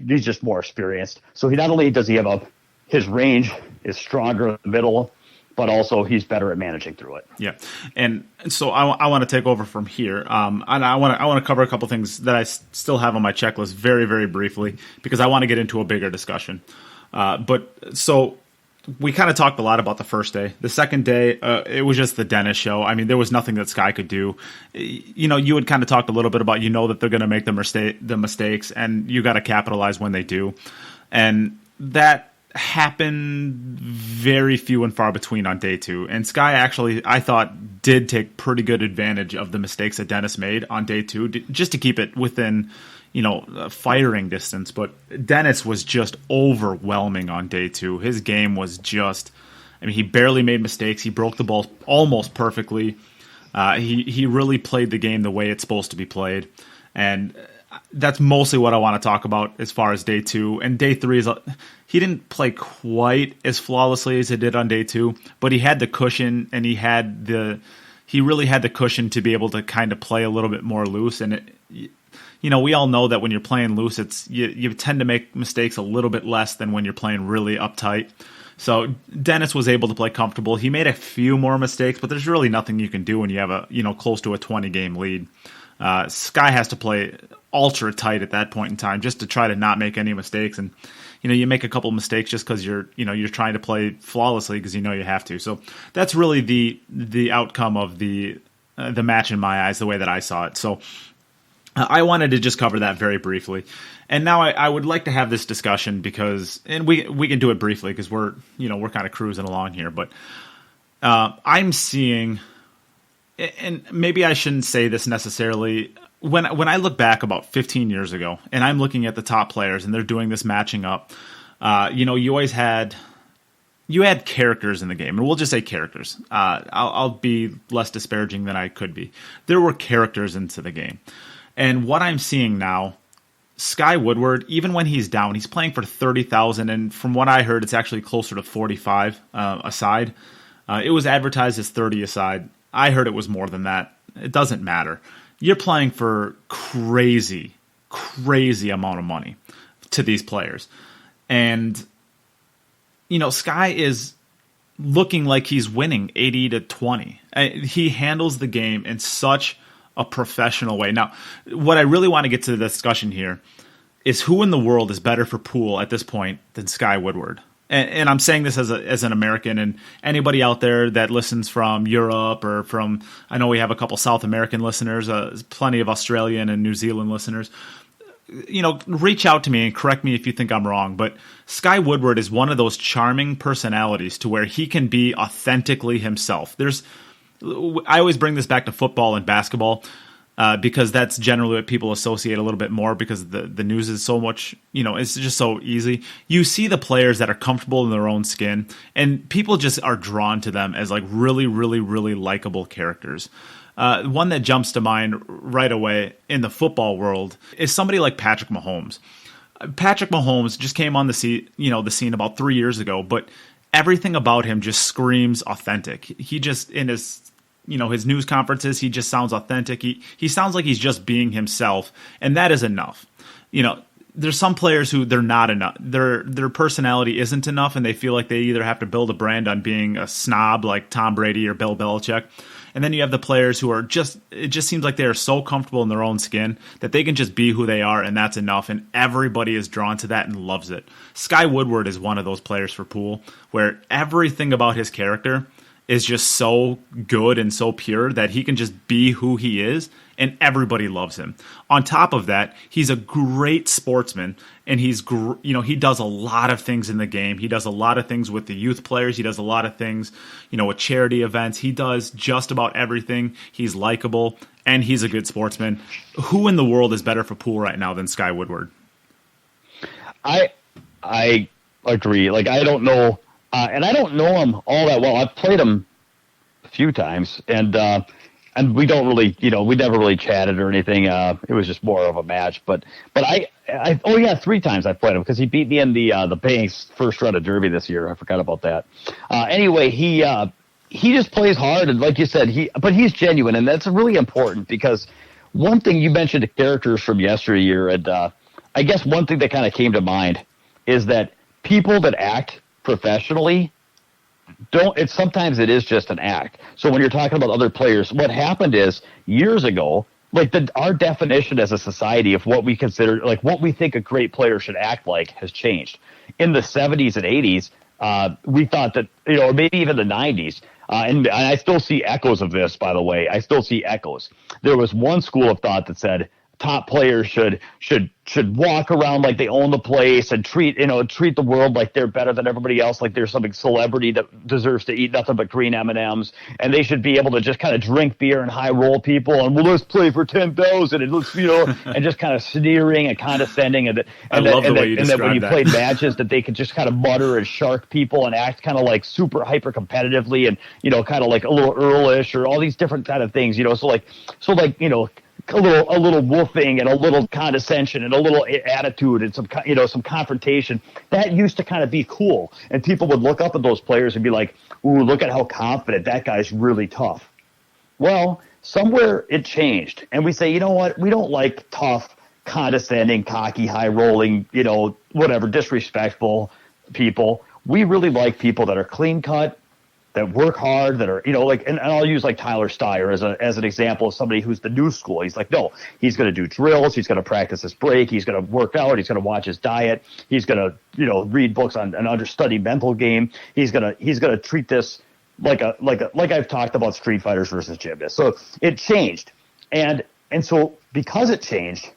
He's just more experienced. So not only does he have his range is stronger in the middle, but also he's better at managing through it. Yeah, and so I want to take over from here, and I want to cover a couple things that I still have on my checklist very, very briefly because I want to get into a bigger discussion. So we kind of talked a lot about the first day. The second day, it was just the Dennis show. I mean, there was nothing that Sky could do. You had kind of talked a little bit about, that they're going to make the mistakes, and you got to capitalize when they do. And that happen very few and far between on day 2. And Sky actually, I thought, did take pretty good advantage of the mistakes that Dennis made on day 2, just to keep it within, firing distance. But Dennis was just overwhelming on day 2. His game was just, he barely made mistakes. He broke the ball almost perfectly. He really played the game the way it's supposed to be played. And that's mostly what I want to talk about as far as day 2. And day 3 is, he didn't play quite as flawlessly as he did on day 2, but he had the cushion, and he really had the cushion to be able to kind of play a little bit more loose. And we all know that when you're playing loose, you tend to make mistakes a little bit less than when you're playing really uptight. So Dennis was able to play comfortable. He made a few more mistakes, but there's really nothing you can do when you have close to a 20-game lead. Sky has to play ultra tight at that point in time just to try to not make any mistakes. And you make a couple mistakes just because you're trying to play flawlessly because you have to. So that's really the outcome of the match in my eyes, the way that I saw it. So I wanted to just cover that very briefly. And now I would like to have this discussion because, and we can do it briefly because we're kind of cruising along here, but I'm seeing, and maybe I shouldn't say this necessarily, when I look back about 15 years ago and I'm looking at the top players and they're doing this matching up, you had characters in the game, and we'll just say characters. I'll be less disparaging than I could be. There were characters into the game. And what I'm seeing now, Sky Woodward, even when he's down, he's playing for 30,000, and from what I heard, it's actually closer to 45 a side. It was advertised as 30 a side. I heard it was more than that. It doesn't matter. You're playing for crazy amount of money to these players. And, Sky is looking like he's winning 80-20. He handles the game in such a professional way. Now, what I really want to get to the discussion here is who in the world is better for pool at this point than Sky Woodward. And I'm saying this as an American, and anybody out there that listens from Europe or from, I know we have a couple South American listeners, plenty of Australian and New Zealand listeners, reach out to me and correct me if you think I'm wrong, but Sky Woodward is one of those charming personalities to where he can be authentically himself. I always bring this back to football and basketball because that's generally what people associate a little bit more because the news is so much, it's just so easy. You see the players that are comfortable in their own skin, and people just are drawn to them as like really, really, really likable characters. One that jumps to mind right away in the football world is somebody like Patrick Mahomes. Patrick Mahomes just came on the scene about 3 years ago, but everything about him just screams authentic. He just, in his news conferences, he just sounds authentic. He sounds like he's just being himself, and that is enough. There's some players who they're not enough. Their personality isn't enough, and they feel like they either have to build a brand on being a snob like Tom Brady or Bill Belichick. And then you have the players who are it just seems like they are so comfortable in their own skin that they can just be who they are, and that's enough. And everybody is drawn to that and loves it. Sky Woodward is one of those players for pool where everything about his character is just so good and so pure that he can just be who he is, and everybody loves him. On top of that, he's a great sportsman, and he does a lot of things in the game. He does a lot of things with the youth players. He does a lot of things, with charity events. He does just about everything. He's likable, and he's a good sportsman. Who in the world is better for pool right now than Sky Woodward? I agree. Like, I don't know. And I don't know him all that well. I've played him a few times, and we don't really, we never really chatted or anything. It was just more of a match. But I 3 times I played him because he beat me in the Banks first round of Derby this year. I forgot about that. Anyway, he just plays hard, and like you said, but he's genuine, and that's really important because one thing you mentioned the characters from yesteryear, and I guess one thing that kind of came to mind is that people that act professionally sometimes it is just an act. So when you're talking about other players, what happened is years ago, like our definition as a society of what we consider, like what we think a great player should act like has changed. In the 70s and 80s, we thought that, or maybe even the 90s, and I still see echoes of this, by the way. I still see echoes. There was one school of thought that said top players should walk around like they own the place and treat the world like they're better than everybody else, like there's some celebrity that deserves to eat nothing but green M&Ms, and they should be able to just kind of drink beer and high roll people and, well, let's play for 10,000 and let's, and just kind of sneering and condescending, and that when you played matches that they could just kind of mutter and shark people and act kind of like super hyper competitively and kind of like a little Earlish or all these different kind of things, so a little woofing and a little condescension and a little attitude and some confrontation. That used to kind of be cool, and people would look up at those players and be like, "Ooh, look at how confident that guy's really tough." Well, somewhere it changed, and we say, you know what? We don't like tough, condescending, cocky, high rolling, whatever, disrespectful people. We really like people that are clean cut, that work hard, that are, and I'll use like Tyler Steyer as an example of somebody who's the new school. He's like, no, he's going to do drills. He's going to practice his break. He's going to work out. He's going to watch his diet. He's going to, read books on an understudy mental game. He's going to treat this like I've talked about street fighters versus gymnasts. So it changed. And so because it changed,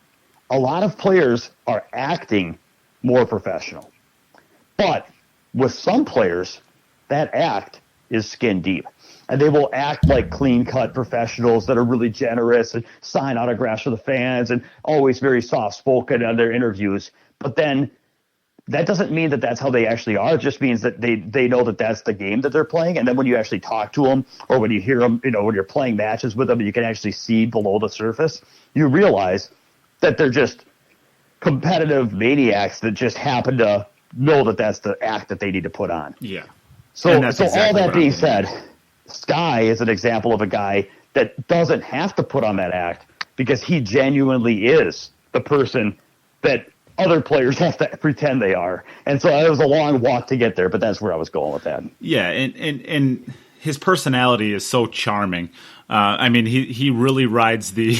a lot of players are acting more professional. But with some players, that act is skin deep, and they will act like clean-cut professionals that are really generous and sign autographs for the fans and always very soft-spoken on their interviews. But then that doesn't mean that that's how they actually are. It just means that they know that that's the game that they're playing. And then when you actually talk to them, or when you hear them, when you're playing matches with them, and you can actually see below the surface, you realize that they're just competitive maniacs that just happen to know that that's the act that they need to put on. Yeah. So all that being said, Sky is an example of a guy that doesn't have to put on that act because he genuinely is the person that other players have to pretend they are. And so it was a long walk to get there, but that's where I was going with that. Yeah, and his personality is so charming. He really rides the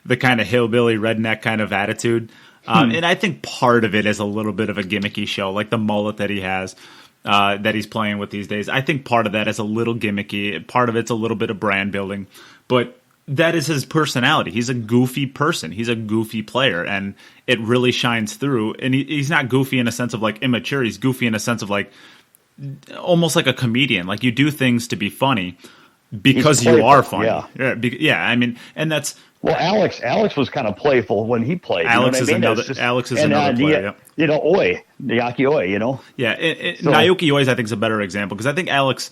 the kind of hillbilly redneck kind of attitude. And I think part of it is a little bit of a gimmicky show, like the mullet that he has. That he's playing with these days. I think part of that is a little gimmicky. Part of it's a little bit of brand building. But that is his personality. He's a goofy person. He's a goofy player. And it really shines through. And he's not goofy in a sense of like immature. He's goofy in a sense of like almost like a comedian. Like you do things to be funny because you are funny. Yeah. And that's... Well, Alex was kind of playful when he played. Alex is another player. Naoki Oi, Yeah, Naoki Oi, I think, is a better example because I think Alex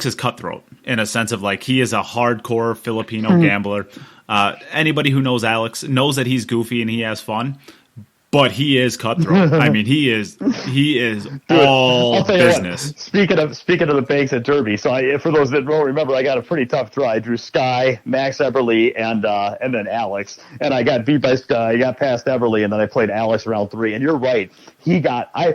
is cutthroat in a sense of like he is a hardcore Filipino gambler. Anybody who knows Alex knows that he's goofy and he has fun. But he is cutthroat. He is all business. What, speaking of the banks at Derby, so for those that don't remember, I got a pretty tough draw. I drew Sky, Max Eberly, and then Alex, and I got beat by Sky. I got past Eberly, and then I played Alex round 3. And you're right, I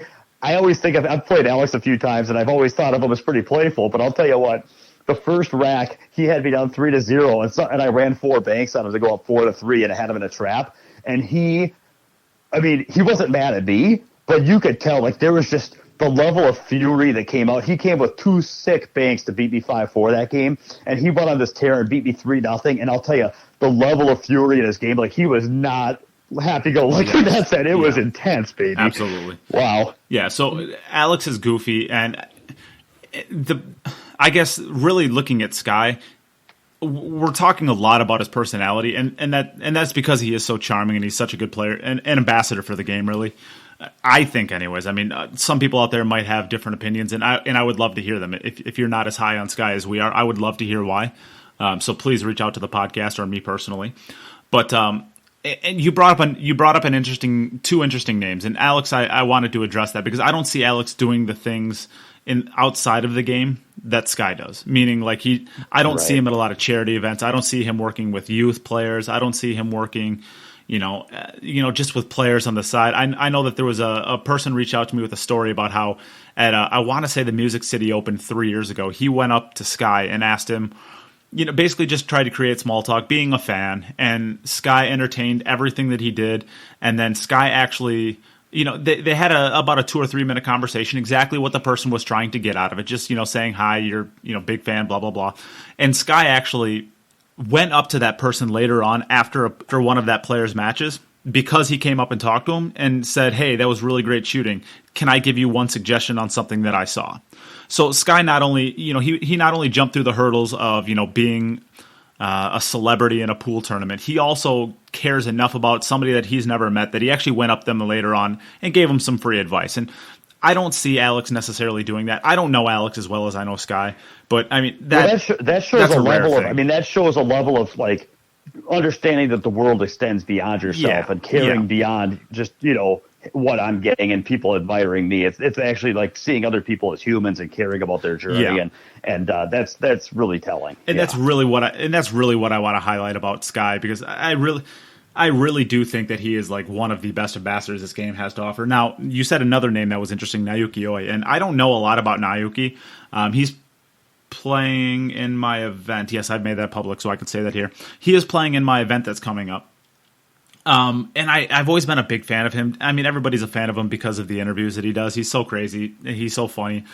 always think I've played Alex a few times, and I've always thought of him as pretty playful. But I'll tell you what. The first rack, he had me down 3-0, and I ran 4 banks on him to go up 4-3, and I had him in a trap, and he wasn't mad at me, but you could tell, like, there was just the level of fury that came out. He came with 2 sick banks to beat me 5-4 that game, and he went on this tear and beat me 3-0. And I'll tell you, the level of fury in his game, like, he was not happy-go-lucky in that set. It was intense, baby. Absolutely. Wow. Yeah, so Alex is goofy, and I guess really looking at Sky, we're talking a lot about his personality, and that's because he is so charming and he's such a good player and an ambassador for the game, really. I think, anyways. Some people out there might have different opinions, and I would love to hear them. If you're not as high on Sky as we are, I would love to hear why. So please reach out to the podcast or me personally. But and you brought up two interesting names, and Alex, I wanted to address that because I don't see Alex doing the things outside of the game that Sky does. Meaning, like I don't see him at a lot of charity events. I don't see him working with youth players. I don't see him working, just with players on the side. I know that there was a person reached out to me with a story about how at I want to say the Music City Open 3 years ago, he went up to Sky and asked him, basically just tried to create small talk, being a fan, and Sky entertained everything that he did, and then Sky actually. They had about a 2 or 3 minute conversation, exactly what the person was trying to get out of it. Just, saying hi, you're, big fan, blah, blah, blah. And Sky actually went up to that person later on after one of that player's matches, because he came up and talked to him and said, "Hey, that was really great shooting. Can I give you one suggestion on something that I saw?" So Sky not only, he not only jumped through the hurdles of, being a celebrity in a pool tournament, he also cares enough about somebody that he's never met that he actually went up to them later on and gave him some free advice. And I don't see Alex necessarily doing that. I don't know Alex as well as I know Sky, but I mean that shows a level of. I mean, that shows a level of like understanding that the world extends beyond yourself and caring beyond just what I'm getting and people admiring me. It's actually like seeing other people as humans and caring about their journey, and that's really telling. And that's really what I want to highlight about Sky, because I really do think that he is like one of the best ambassadors this game has to offer. Now, you said another name that was interesting, Naoki Oi, and I don't know a lot about Naoki. He's playing in my event. Yes, I've made that public, so I can say that here. He is playing in my event that's coming up. And I've always been a big fan of him. I mean, everybody's a fan of him because of the interviews that he does. He's so crazy. He's so funny.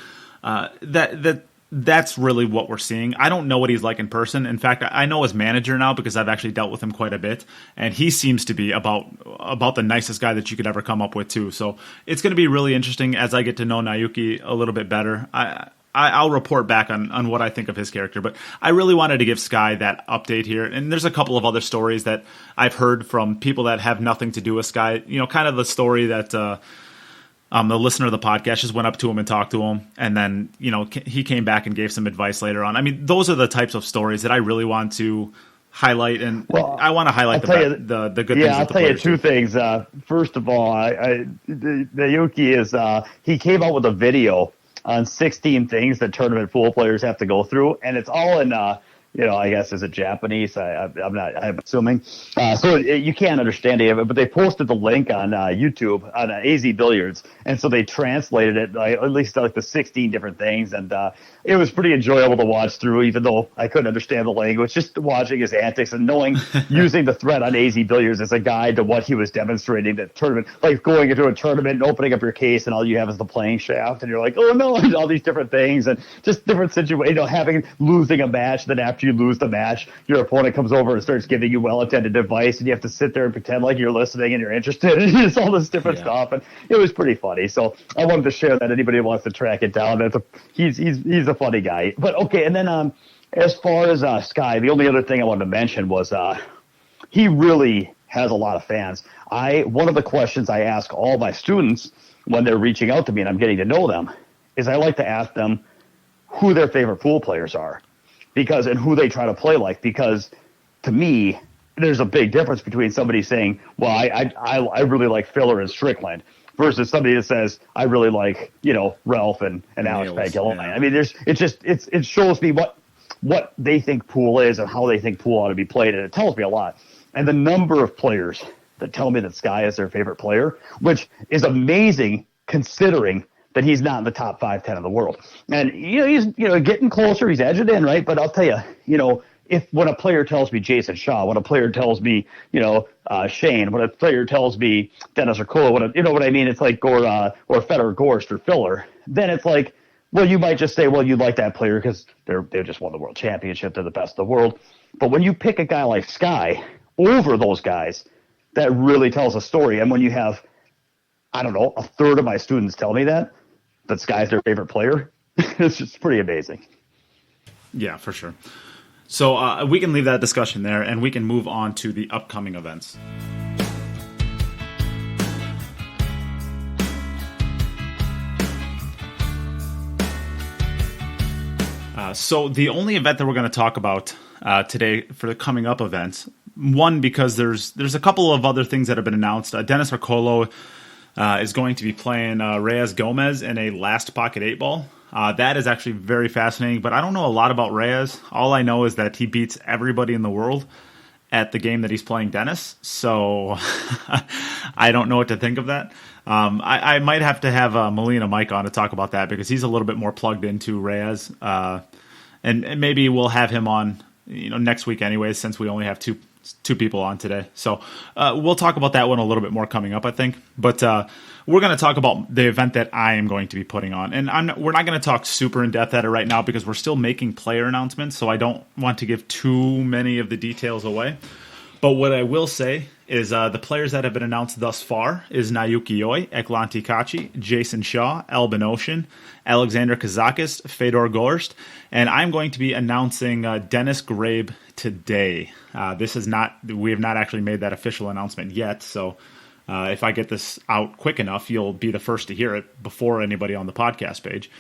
That's really what we're seeing. I don't know what he's like in person. In fact, I know his manager now because I've actually dealt with him quite a bit, and he seems to be about the nicest guy that you could ever come up with too. So it's going to be really interesting as I get to know Naoki a little bit better. I'll report back on what I think of his character, but I really wanted to give Sky that update here. And there's a couple of other stories that I've heard from people that have nothing to do with Sky. Kind of the story that the listener of the podcast just went up to him and talked to him, and then he came back and gave some advice later on. I mean, those are the types of stories that I really want to highlight, and I want to highlight the good things. Yeah, I'll tell you two things. First of all, the Yuki is he came out with a video on 16 things that tournament pool players have to go through, and it's all in I guess is it Japanese? I'm assuming. So you can't understand any of it, but they posted the link on YouTube on AZ Billiards, and so they translated it at least like the 16 different things, and it was pretty enjoyable to watch through, even though I couldn't understand the language. Just watching his antics and knowing, using the thread on AZ Billiards as a guide to what he was demonstrating the tournament, like going into a tournament and opening up your case, and all you have is the playing shaft, and you're like, oh no, and all these different things, and just different situations. Losing a match, then after you lose the match, your opponent comes over and starts giving you well-attended advice, and you have to sit there and pretend like you're listening and you're interested, and it's all this different stuff, and it was pretty funny. So I wanted to share that. Anybody who wants to track it down, he's a funny guy. But okay, and then as far as Sky, the only other thing I wanted to mention was he really has a lot of fans. One of the questions I ask all my students when they're reaching out to me and I'm getting to know them is I like to ask them who their favorite pool players are, and who they try to play like, because to me, there's a big difference between somebody saying, well, I really like Filler and Strickland, versus somebody that says, I really like, Ralph and Alex Pagillan. I mean, it shows me what they think pool is and how they think pool ought to be played, and it tells me a lot. And the number of players that tell me that Sky is their favorite player, which is amazing considering that he's not in the top 5-10 in the world. And, he's, getting closer, he's edging in, right? But I'll tell you, when a player tells me Jason Shaw, when a player tells me, Shane, when a player tells me Dennis Orcollo, you know what I mean? It's like, or Federer Gorst or Filler. Then it's like, well, you might just say, well, you like that player because they just won the world championship. They're the best in the world. But when you pick a guy like Sky over those guys, that really tells a story. And when you have, I don't know, a third of my students tell me that Sky's their favorite player, it's just pretty amazing. Yeah, for sure. So we can leave that discussion there, and we can move on to the upcoming events. So the only event that we're going to talk about today for the coming up events, one, because there's a couple of other things that have been announced. Dennis Orcollo is going to be playing Reyes Gomez in a last pocket 8-ball. That is actually very fascinating, but I don't know a lot about Reyes. All I know is that he beats everybody in the world at the game that he's playing Dennis, so I don't know what to think of that. I might have to have Melina Mike on to talk about that, because he's a little bit more plugged into Reyes, and maybe we'll have him on next week anyways, since we only have two 2 people on today. So we'll talk about that one a little bit more coming up, I think. But we're going to talk about the event that I am going to be putting on. And we're not going to talk super in-depth at it right now because we're still making player announcements, so I don't want to give too many of the details away. But what I will say is the players that have been announced thus far is Nayuki Yoi, Eklanti Kachi, Jason Shaw, Albin Ocean, Alexander Kazakis, Fedor Gorst, and I'm going to be announcing Dennis Grabe today. We have not actually made that official announcement yet, so if I get this out quick enough, you'll be the first to hear it before anybody on the podcast page.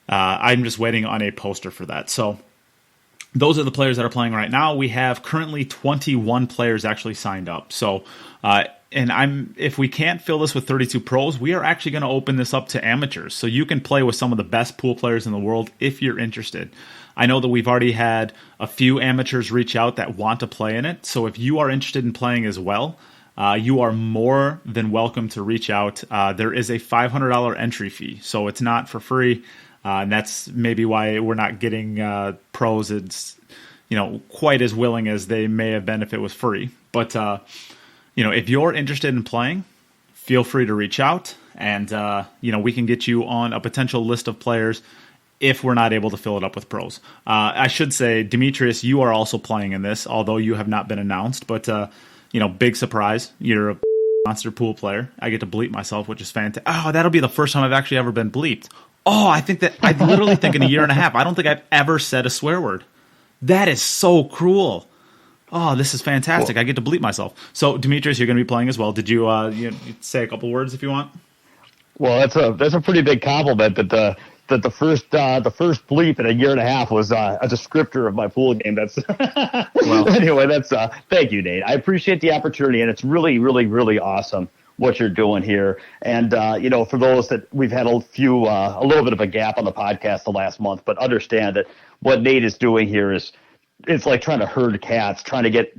I'm just waiting on a poster for that. So those are the players that are playing right now. We have currently 21 players actually signed up. So, if we can't fill this with 32 pros, we are actually going to open this up to amateurs. So you can play with some of the best pool players in the world if you're interested. I know that we've already had a few amateurs reach out that want to play in it. So if you are interested in playing as well, you are more than welcome to reach out. There is a $500 entry fee, so it's not for free. And that's maybe why we're not getting pros it's quite as willing as they may have been if it was free. But if you're interested in playing, feel free to reach out, and we can get you on a potential list of players if we're not able to fill it up with pros. I should say, Demetrius, you are also playing in this, although you have not been announced. But big surprise, you're a monster pool player. I get to bleep myself, which is fantastic. Oh, that'll be the first time I've actually ever been bleeped. Oh, I literally think in a year and a half, I don't think I've ever said a swear word. That is so cruel. Oh, this is fantastic. Cool. I get to bleep myself. So, Demetrius, you're going to be playing as well. Did you say a couple words if you want? Well, that's a pretty big compliment that the first bleep in a year and a half was a descriptor of my pool game. That's well. Anyway, thank you, Nate. I appreciate the opportunity, and it's really, really, really awesome what you're doing here. And, for those that we've had a little bit of a gap on the podcast the last month, but understand that what Nate is doing here it's like trying to herd cats, trying to get,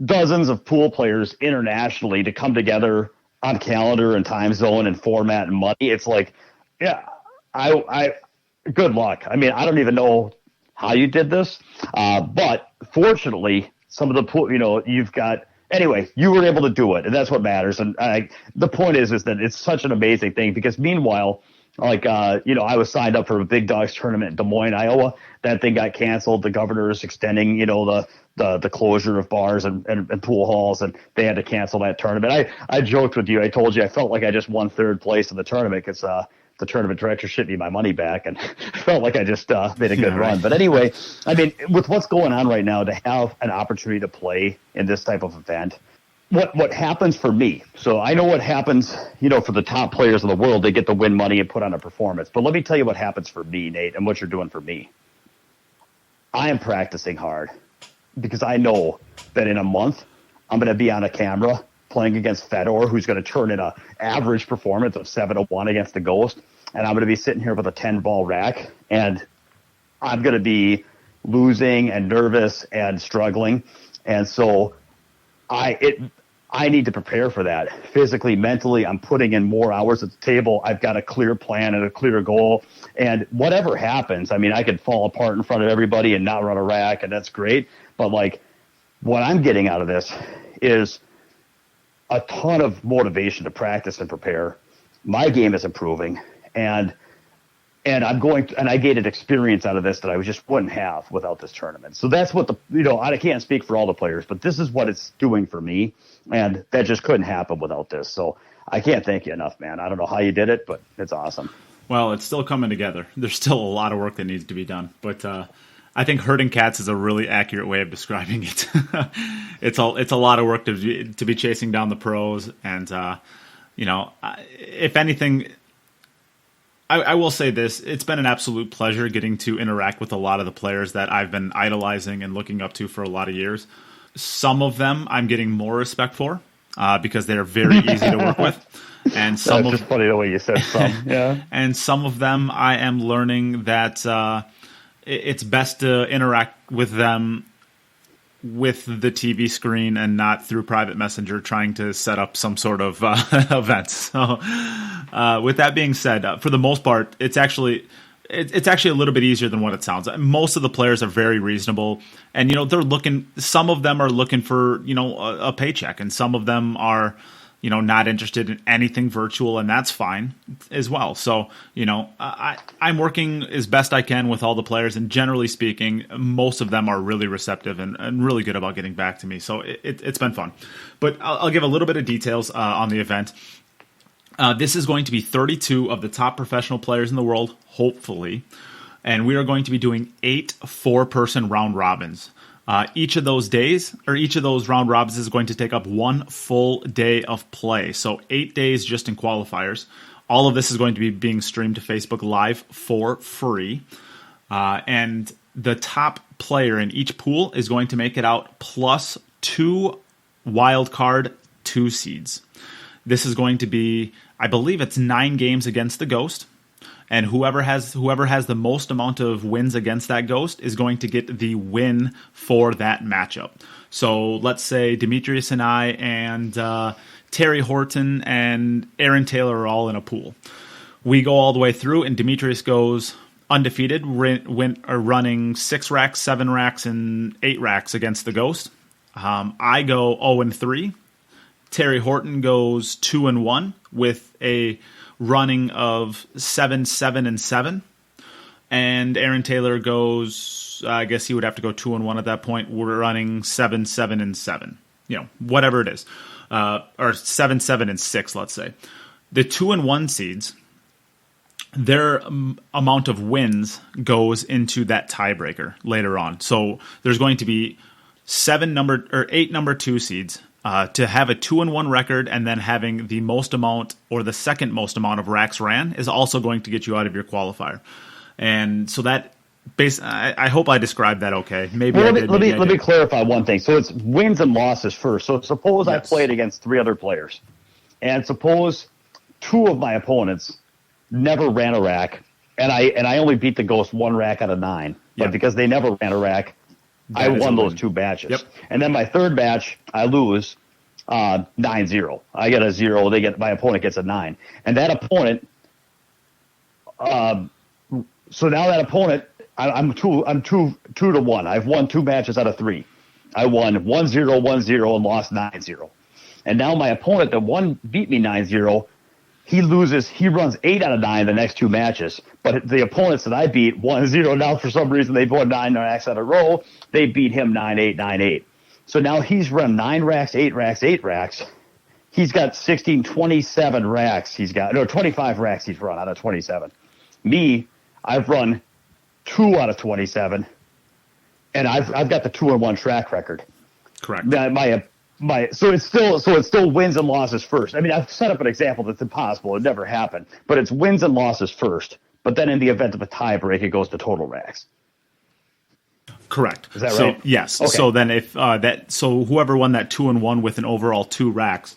dozens of pool players internationally to come together on calendar and time zone and format and money. It's like, yeah, I good luck. I mean, I don't even know how you did this. But fortunately, some of the pool, you've got, anyway, you were able to do it, and that's what matters. And the point is that it's such an amazing thing because meanwhile, I was signed up for a Big Dogs tournament in Des Moines, Iowa. That thing got canceled. The governor is extending, the closure of bars and pool halls, and they had to cancel that tournament. I joked with you. I told you I felt like I just won 3rd place in the tournament because the tournament director shipped me my money back, and felt like I just made a good run. But anyway, I mean, with what's going on right now, to have an opportunity to play in this type of event, what happens for me? So I know what happens, for the top players in the world. They get to win money and put on a performance. But let me tell you what happens for me, Nate, and what you're doing for me. I am practicing hard because I know that in a month I'm going to be on a camera playing against Fedor, who's going to turn in an average performance of 7-1 against the Ghost. And I'm going to be sitting here with a 10-ball rack, and I'm going to be losing and nervous and struggling. And so I need to prepare for that physically, mentally. I'm putting in more hours at the table. I've got a clear plan and a clear goal. And whatever happens, I mean, I could fall apart in front of everybody and not run a rack, and that's great. But what I'm getting out of this is a ton of motivation to practice and prepare. My game is improving, and I gained experience out of this that I just wouldn't have without this tournament. So that's what I can't speak for all the players, but this is what it's doing for me, and that just couldn't happen without this. So I can't thank you enough, man. I don't know how you did it, but it's awesome. Well, it's still coming together. There's still a lot of work that needs to be done, but I think herding cats is a really accurate way of describing it. It's a lot of work to be chasing down the pros, and if anything, I will say this: it's been an absolute pleasure getting to interact with a lot of the players that I've been idolizing and looking up to for a lot of years. Some of them I'm getting more respect for because they're very easy to work with. And That's just funny the way you said some. Yeah. And some of them I am learning that it's best to interact with them with the TV screen and not through private messenger trying to set up some sort of event. So with that being said, for the most part, it's actually it's actually a little bit easier than what it sounds. Most of the players are very reasonable, and they're looking. Some of them are looking for a paycheck, and some of them are not interested in anything virtual, and that's fine as well. So I'm working as best I can with all the players, and generally speaking, most of them are really receptive and really good about getting back to me. So it's been fun. But I'll give a little bit of details on the event. This is going to be 32 of the top professional players in the world, hopefully. And we are going to be doing 8 4-person round robins. Each of those days, or each of those round robins is going to take up 1 full day of play. So 8 days just in qualifiers. All of this is going to be being streamed to Facebook Live for free. And the top player in each pool is going to make it out plus 2 wild card 2 seeds. This is going to be, I believe it's 9 games against the Ghost, and whoever has the most amount of wins against that Ghost is going to get the win for that matchup. So let's say Demetrius and I and Terry Horton and Aaron Taylor are all in a pool. We go all the way through, and Demetrius goes undefeated, running 6 racks, 7 racks, and 8 racks against the Ghost. I go 0-3. Terry Horton goes 2-1 with a running of 7, 7, and 7. And Aaron Taylor goes, I guess he would have to go 2-1 at that point. We're running 7, 7, and 7. Whatever it is. Or 7, 7, and 6, let's say. The 2-1 seeds, their amount of wins goes into that tiebreaker later on. So there's going to be 8 number 2 seeds. To have a 2-1 record and then having the most amount or the second most amount of racks ran is also going to get you out of your qualifier. And so that I hope I described that okay. Maybe well, I did. Let me clarify one thing. So it's wins and losses first. So suppose I played against 3 other players, and suppose 2 of my opponents never ran a rack, and I only beat the Ghost 1 rack out of 9. But because they never ran a rack, I won those 2 batches. Yep. And then my third batch, I lose 9-0. I get a 0. My opponent gets a 9. And that opponent, so now that opponent, I'm 2-1. I've won 2 matches out of 3. I won 1-0, 1-0, and lost 9-0. And now my opponent that beat me 9-0, he runs 8 out of 9 the next 2 matches. But the opponents that I beat 1-0, now for some reason they've won 9 racks in a row. They beat him 9-8, 9-8. So now he's run 9 racks, 8 racks, 8 racks. He's got 27 racks. 25 racks he's run out of 27. Me, I've run 2 out of 27, and I've got the 2-1 track record. Correct. So it's still wins and losses first. I mean, I've set up an example that's impossible. It never happened. But it's wins and losses first. But then in the event of a tie break, it goes to total racks. Correct. Is that right? Yes. Okay. So then if whoever won that 2-1 with an overall 2 racks,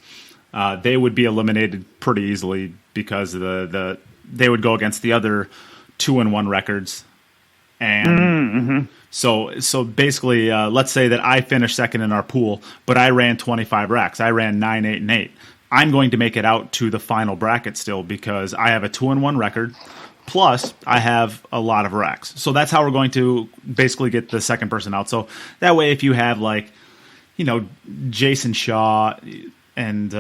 they would be eliminated pretty easily because they would go against the other 2-1 records. And so basically, let's say that I finished second in our pool, but I ran 25 racks. I ran 9, 8, and 8. I'm going to make it out to the final bracket still because I have a 2-1 record, plus I have a lot of racks. So that's how we're going to basically get the second person out. So that way, if you have Jason Shaw and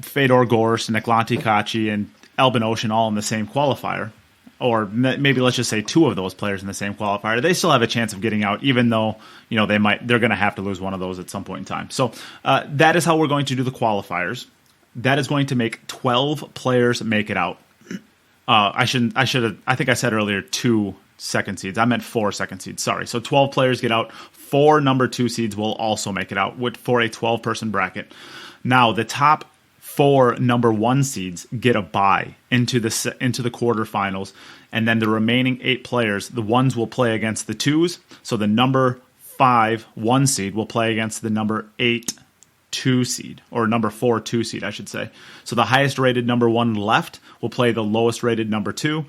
Fedor Gorst and Eklanti Kachi and Albin Ocean all in the same qualifier, or maybe let's just say 2 of those players in the same qualifier, they still have a chance of getting out, even though they're going to have to lose one of those at some point in time. So that is how we're going to do the qualifiers. That is going to make 12 players make it out. I think I said earlier 2 second seeds. I meant 4 second seeds. Sorry. So 12 players get out. 4 number 2 seeds will also make it out for a 12-person bracket. Now the top 4 number 1 seeds get a bye into the quarterfinals, and then the remaining 8 players, the ones will play against the 2s. So the number 5 1 seed will play against the number 8 2 seed, or number 4 2 seed, I should say. So the highest rated number 1 left will play the lowest rated number 2,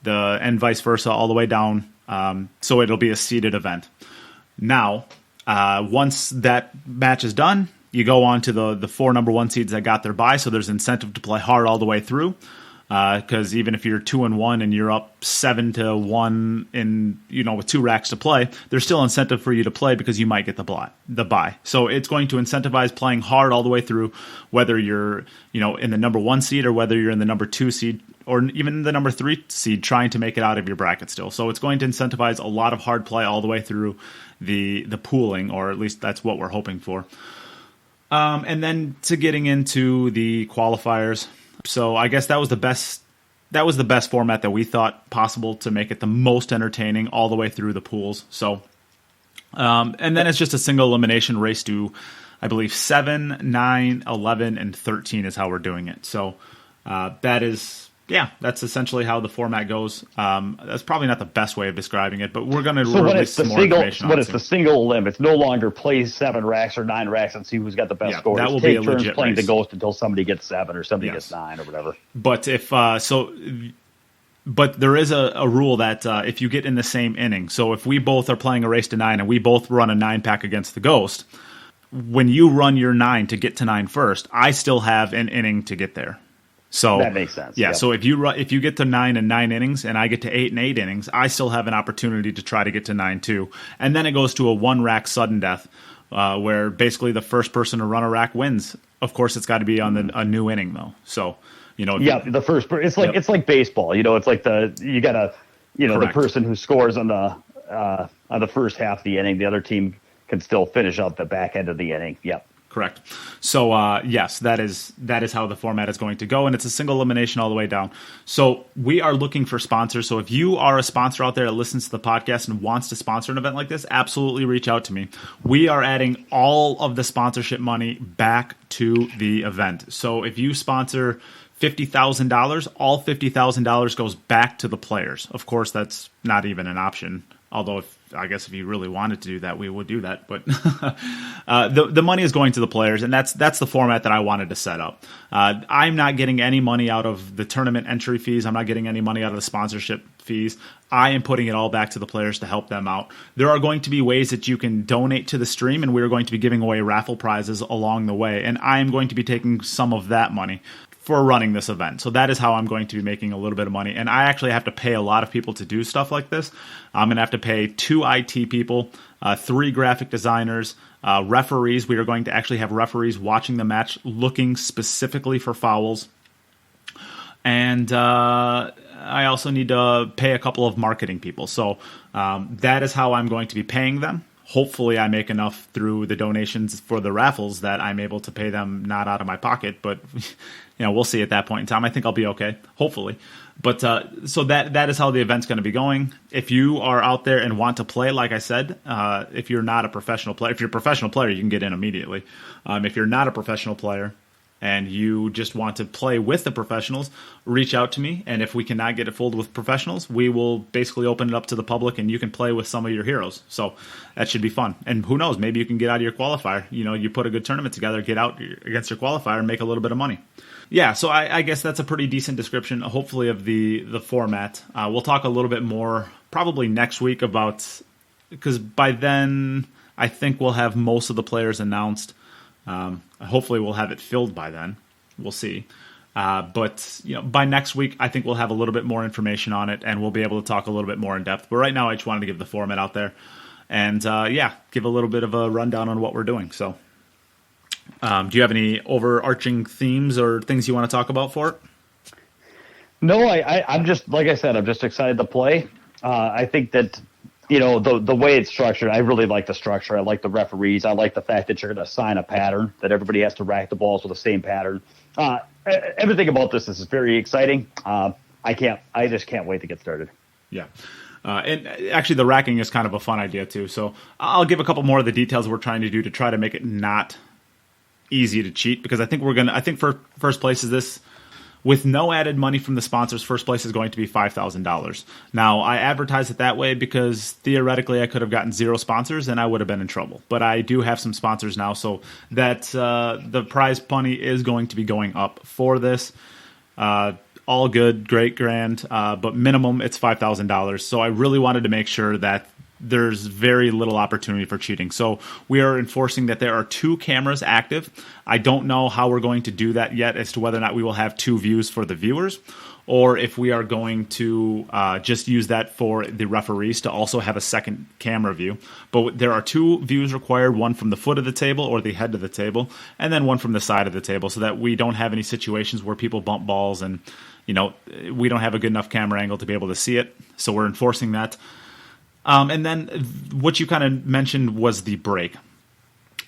and vice versa all the way down. So it'll be a seeded event. Now, once that match is done, you go on to the 4 number 1 seeds that got their bye, so there's incentive to play hard all the way through. Because even if you're 2-1 and you're up 7-1 in, with 2 racks to play, there's still incentive for you to play because you might get the bye. So it's going to incentivize playing hard all the way through, whether you're, in the number 1 seed or whether you're in the number 2 seed or even the number 3 seed trying to make it out of your bracket still. So it's going to incentivize a lot of hard play all the way through the pooling, or at least that's what we're hoping for. And then to getting into the qualifiers. So I guess that was the best format that we thought possible to make it the most entertaining all the way through the pools. So, and then it's just a single elimination race to, I believe, 7, 9, 11, and 13 is how we're doing it. So that's essentially how the format goes. That's probably not the best way of describing it, but we're going to release some more information on it. When it's the single limb, it's no longer play 7 racks or 9 racks and see who's got the best scores. That will Take be a turns legit playing race. the ghost until somebody gets 7 or somebody gets 9 or whatever. But if but there is a rule that if you get in the same inning, so if we both are playing a race to 9 and we both run a 9-pack against the ghost, when you run your 9 to get to 9 first, I still have an inning to get there. So that makes sense. Yeah. So if you get to 9 in 9 innings and I get to 8 in 8 innings, I still have an opportunity to try to get to 9 too. And then it goes to a 1-rack sudden death, where basically the first person to run a rack wins. Of course, it's got to be on a new inning though. So the first. It's like it's like baseball. It's like you gotta the person who scores on the first half of the inning, the other team can still finish out the back end of the inning. Yep. Correct. So, yes, that is how the format is going to go, and it's a single elimination all the way down. So we are looking for sponsors. So if you are a sponsor out there that listens to the podcast and wants to sponsor an event like this, absolutely reach out to me. We are adding all of the sponsorship money back to the event. So if you sponsor $50,000, all $50,000 goes back to the players. Of course, that's not even an option. Although, I guess if you really wanted to do that, we would do that. But the money is going to the players, and that's the format that I wanted to set up. I'm not getting any money out of the tournament entry fees. I'm not getting any money out of the sponsorship fees. I am putting it all back to the players to help them out. There are going to be ways that you can donate to the stream, and we're going to be giving away raffle prizes along the way. And I am going to be taking some of that money for running this event. So that is how I'm going to be making a little bit of money. And I actually have to pay a lot of people to do stuff like this. I'm going to have to pay 2 IT people, 3 graphic designers, referees. We are going to actually have referees watching the match looking specifically for fouls. And I also need to pay a couple of marketing people. So that is how I'm going to be paying them. Hopefully I make enough through the donations for the raffles that I'm able to pay them not out of my pocket, but we'll see at that point in time. I think I'll be okay, hopefully. But so that is how the event's going to be going. If you are out there and want to play, like I said, if you're not a professional player, if you're a professional player, you can get in immediately. If you're not a professional player and you just want to play with the professionals, reach out to me. And if we cannot get it filled with professionals, we will basically open it up to the public and you can play with some of your heroes. So that should be fun. And who knows, maybe you can get out of your qualifier. You put a good tournament together, get out against your qualifier and make a little bit of money. Yeah, so I guess that's a pretty decent description, hopefully, of the format. We'll talk a little bit more probably next week about, because by then I think we'll have most of the players announced. Hopefully we'll have it filled by then. We'll see. But by next week, I think we'll have a little bit more information on it, and we'll be able to talk a little bit more in depth. But right now, I just wanted to give the format out there, and give a little bit of a rundown on what we're doing. So, do you have any overarching themes or things you want to talk about for it? No, I'm just, like I said, I'm just excited to play. I think that the way it's structured, I really like the structure. I like the referees. I like the fact that you're going to assign a pattern, that everybody has to rack the balls with the same pattern. Everything about this is very exciting. I just can't wait to get started. Yeah. And actually the racking is kind of a fun idea too. So I'll give a couple more of the details we're trying to do to try to make it not easy to cheat, because I think for first place is this, with no added money from the sponsors, first place is going to be $5,000. Now, I advertise it that way because theoretically I could have gotten 0 sponsors and I would have been in trouble. But I do have some sponsors now, so that the prize money is going to be going up for this. All good, great, grand, but minimum it's $5,000. So I really wanted to make sure that there's very little opportunity for cheating. So we are enforcing that there are 2 cameras active. I don't know how we're going to do that yet as to whether or not we will have 2 views for the viewers or if we are going to just use that for the referees to also have a second camera view. But there are 2 views required, one from the foot of the table or the head of the table, and then one from the side of the table, so that we don't have any situations where people bump balls and, we don't have a good enough camera angle to be able to see it. So we're enforcing that. And then what you kind of mentioned was the break.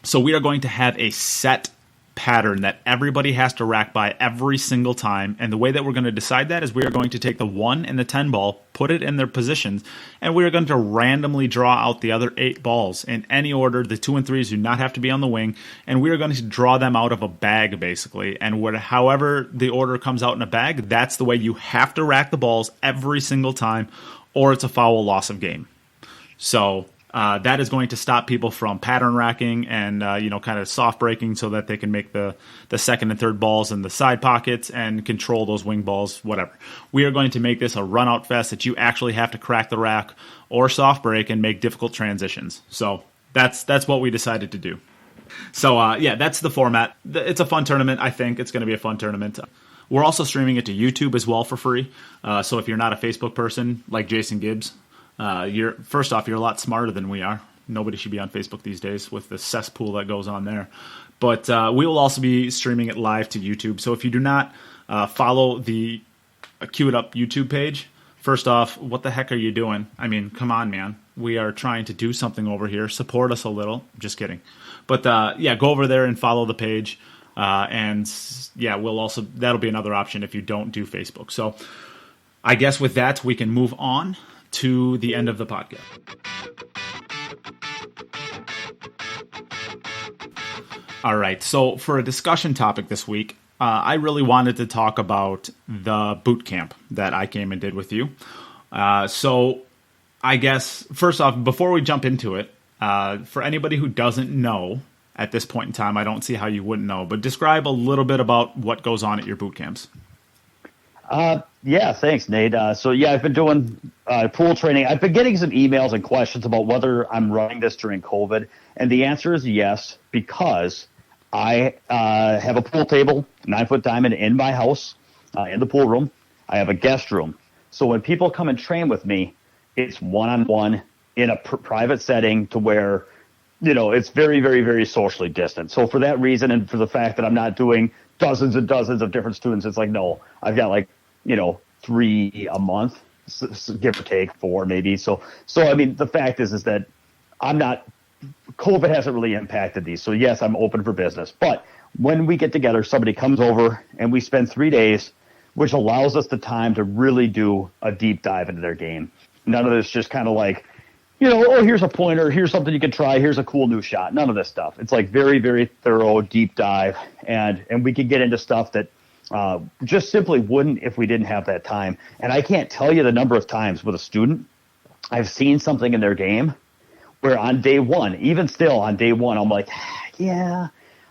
So we are going to have a set pattern that everybody has to rack by every single time. And the way that we're going to decide that is we are going to take the 1 and the 10 ball, put it in their positions, and we are going to randomly draw out the other 8 balls in any order. The 2 and 3s do not have to be on the wing, and we are going to draw them out of a bag, basically. And however the order comes out in a bag, that's the way you have to rack the balls every single time, or it's a foul, loss of game. So that is going to stop people from pattern racking and, kind of soft breaking, so that they can make the second and third balls in the side pockets and control those wing balls, whatever. We are going to make this a run-out fest that you actually have to crack the rack or soft break and make difficult transitions. So that's what we decided to do. So, that's the format. It's a fun tournament. I think it's going to be a fun tournament. We're also streaming it to YouTube as well for free. So if you're not a Facebook person like Jason Gibbs, you're a lot smarter than we are. Nobody should be on Facebook these days with the cesspool that goes on there. But we will also be streaming it live to YouTube. So if you do not follow the Cue It Up YouTube page, first off, what the heck are you doing? I mean, come on, man. We are trying to do something over here. Support us a little. Just kidding. But go over there and follow the page. That'll be another option if you don't do Facebook. So I guess with that, we can move on to the end of the podcast. All right, so for a discussion topic this week, I really wanted to talk about the boot camp that I came and did with you. So I guess, first off, before we jump into it, for anybody who doesn't know at this point in time, I don't see how you wouldn't know, but describe a little bit about what goes on at your boot camps. Thanks, Nate. I've been doing pool training. I've been getting some emails and questions about whether I'm running this during COVID, and the answer is yes, because I have a pool table, 9-foot diamond, in my house, in the pool room. I have a guest room. So when people come and train with me, it's one-on-one in a private setting to where, it's very, very, very socially distant. So for that reason, and for the fact that I'm not doing dozens and dozens of different students, it's like, no, I've got 3 a month, give or take 4 maybe. So I mean, the fact is that COVID hasn't really impacted these. So yes, I'm open for business. But when we get together, somebody comes over and we spend 3 days, which allows us the time to really do a deep dive into their game. None of this just kind of like, here's a pointer, here's something you can try, here's a cool new shot. None of this stuff. It's like very, very thorough, deep dive. And we can get into stuff that just simply wouldn't if we didn't have that time. And I can't tell you the number of times with a student I've seen something in their game where on day one, even still on day one, I'm like, yeah,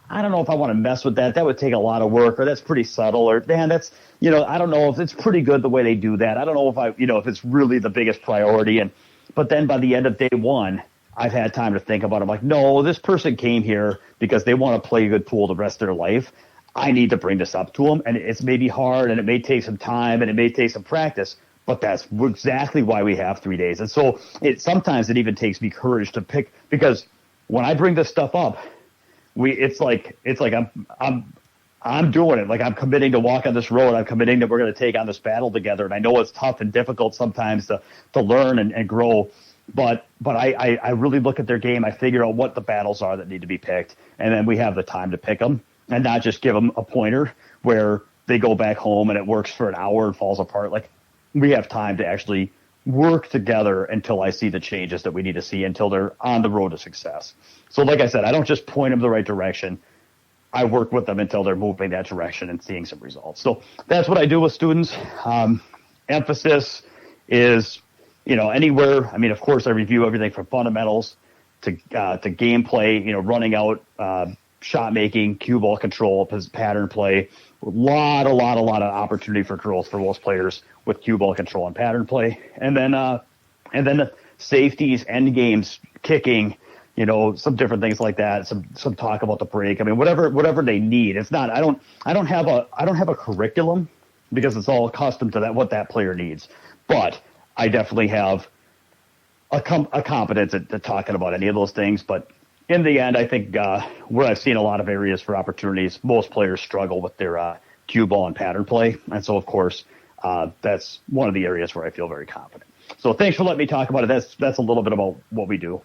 I don't know if I want to mess with that. That would take a lot of work, or that's pretty subtle, or man, that's, I don't know if it's pretty good the way they do that. I don't know if it's really the biggest priority. But then by the end of day one, I've had time to think about it. I'm like, no, this person came here because they want to play a good pool the rest of their life. I need to bring this up to them, and it's maybe hard, and it may take some time, and it may take some practice, but that's exactly why we have 3 days. And so sometimes it even takes me courage to pick, because when I bring this stuff up, it's like I'm doing it. Like, I'm committing to walk on this road. I'm committing that we're going to take on this battle together. And I know it's tough and difficult sometimes to learn and grow. But I really look at their game. I figure out what the battles are that need to be picked. And then we have the time to pick them and not just give them a pointer where they go back home and it works for an hour and falls apart. Like, we have time to actually work together until I see the changes that we need to see, until they're on the road to success. So like I said, I don't just point them the right direction. I work with them until they're moving that direction and seeing some results. So that's what I do with students. Emphasis is, anywhere. I mean, of course, I review everything from fundamentals to gameplay, running out, shot making, cue ball control, pattern play. A lot of opportunity for growth for most players with cue ball control and pattern play. And then the safeties, end games, kicking, some different things like that. Some talk about the break. I mean, whatever they need. It's not. I don't have a curriculum because it's all accustomed to that what that player needs. But I definitely have a competence at talking about any of those things. But in the end, I think where I've seen a lot of areas for opportunities, most players struggle with their cue ball and pattern play. And so, of course, that's one of the areas where I feel very confident. So thanks for letting me talk about it. That's a little bit about what we do.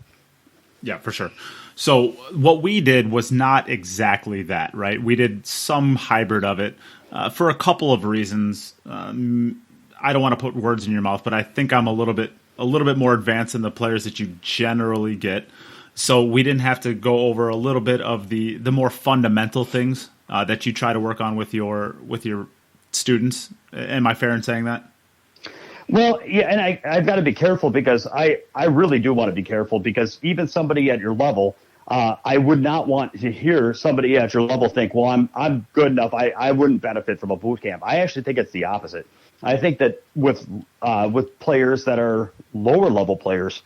Yeah, for sure. So what we did was not exactly that, right? We did some hybrid of it for a couple of reasons. I don't want to put words in your mouth, but I think I'm a little bit more advanced than the players that you generally get. So we didn't have to go over a little bit of the more fundamental things that you try to work on with your students. Am I fair in saying that? Well, yeah, and I've got to be careful because I really do want to be careful because even somebody at your level, I would not want to hear somebody at your level think, well, I'm good enough. I wouldn't benefit from a boot camp. I actually think it's the opposite. I think that with players that are lower level players,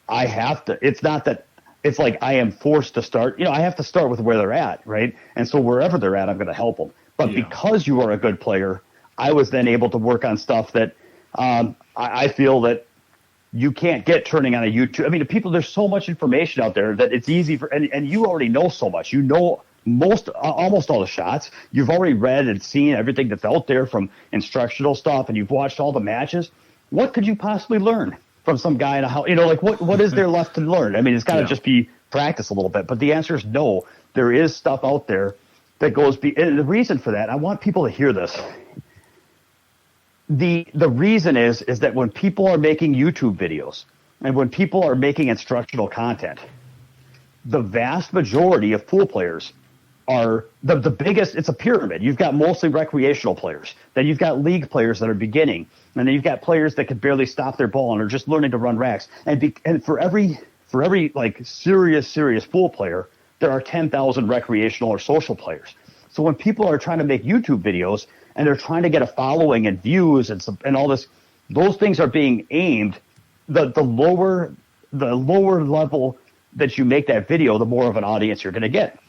I have to. It's not that it's like I am forced to start. I have to start with where they're at, right? And so wherever they're at, I'm going to help them. But because you are a good player, I was then able to work on stuff that I feel that you can't get turning on a YouTube. I mean, there's so much information out there that it's easy for, and you already know so much. You know almost all the shots. You've already read and seen everything that's out there from instructional stuff, and you've watched all the matches. What could you possibly learn from some guy in a house? What is there left to learn? I mean, it's got to just be practice a little bit. But the answer is no. There is stuff out there that goes. And the reason for that, I want people to hear this. The reason is that when people are making YouTube videos and when people are making instructional content, the vast majority of pool players are the biggest. It's a pyramid. You've got mostly recreational players. Then you've got league players that are beginning. And then you've got players that can barely stop their ball and are just learning to run racks. And for every like serious pool player, there are 10,000 recreational or social players. So when people are trying to make YouTube videos and they're trying to get a following and views and all this, those things are being aimed. The lower level that you make that video, the more of an audience you're going to get.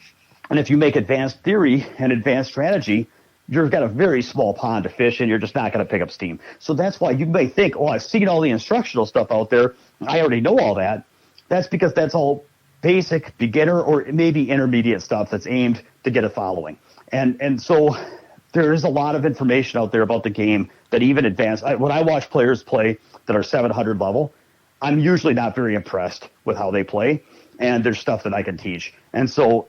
And if you make advanced theory and advanced strategy, you've got a very small pond to fish in. You're just not going to pick up steam. So that's why you may think, oh, I've seen all the instructional stuff out there. I already know all that. That's because that's all basic, beginner, or maybe intermediate stuff that's aimed to get a following. And so there is a lot of information out there about the game that even advanced. When I watch players play that are 700 level, I'm usually not very impressed with how they play. And there's stuff that I can teach. And so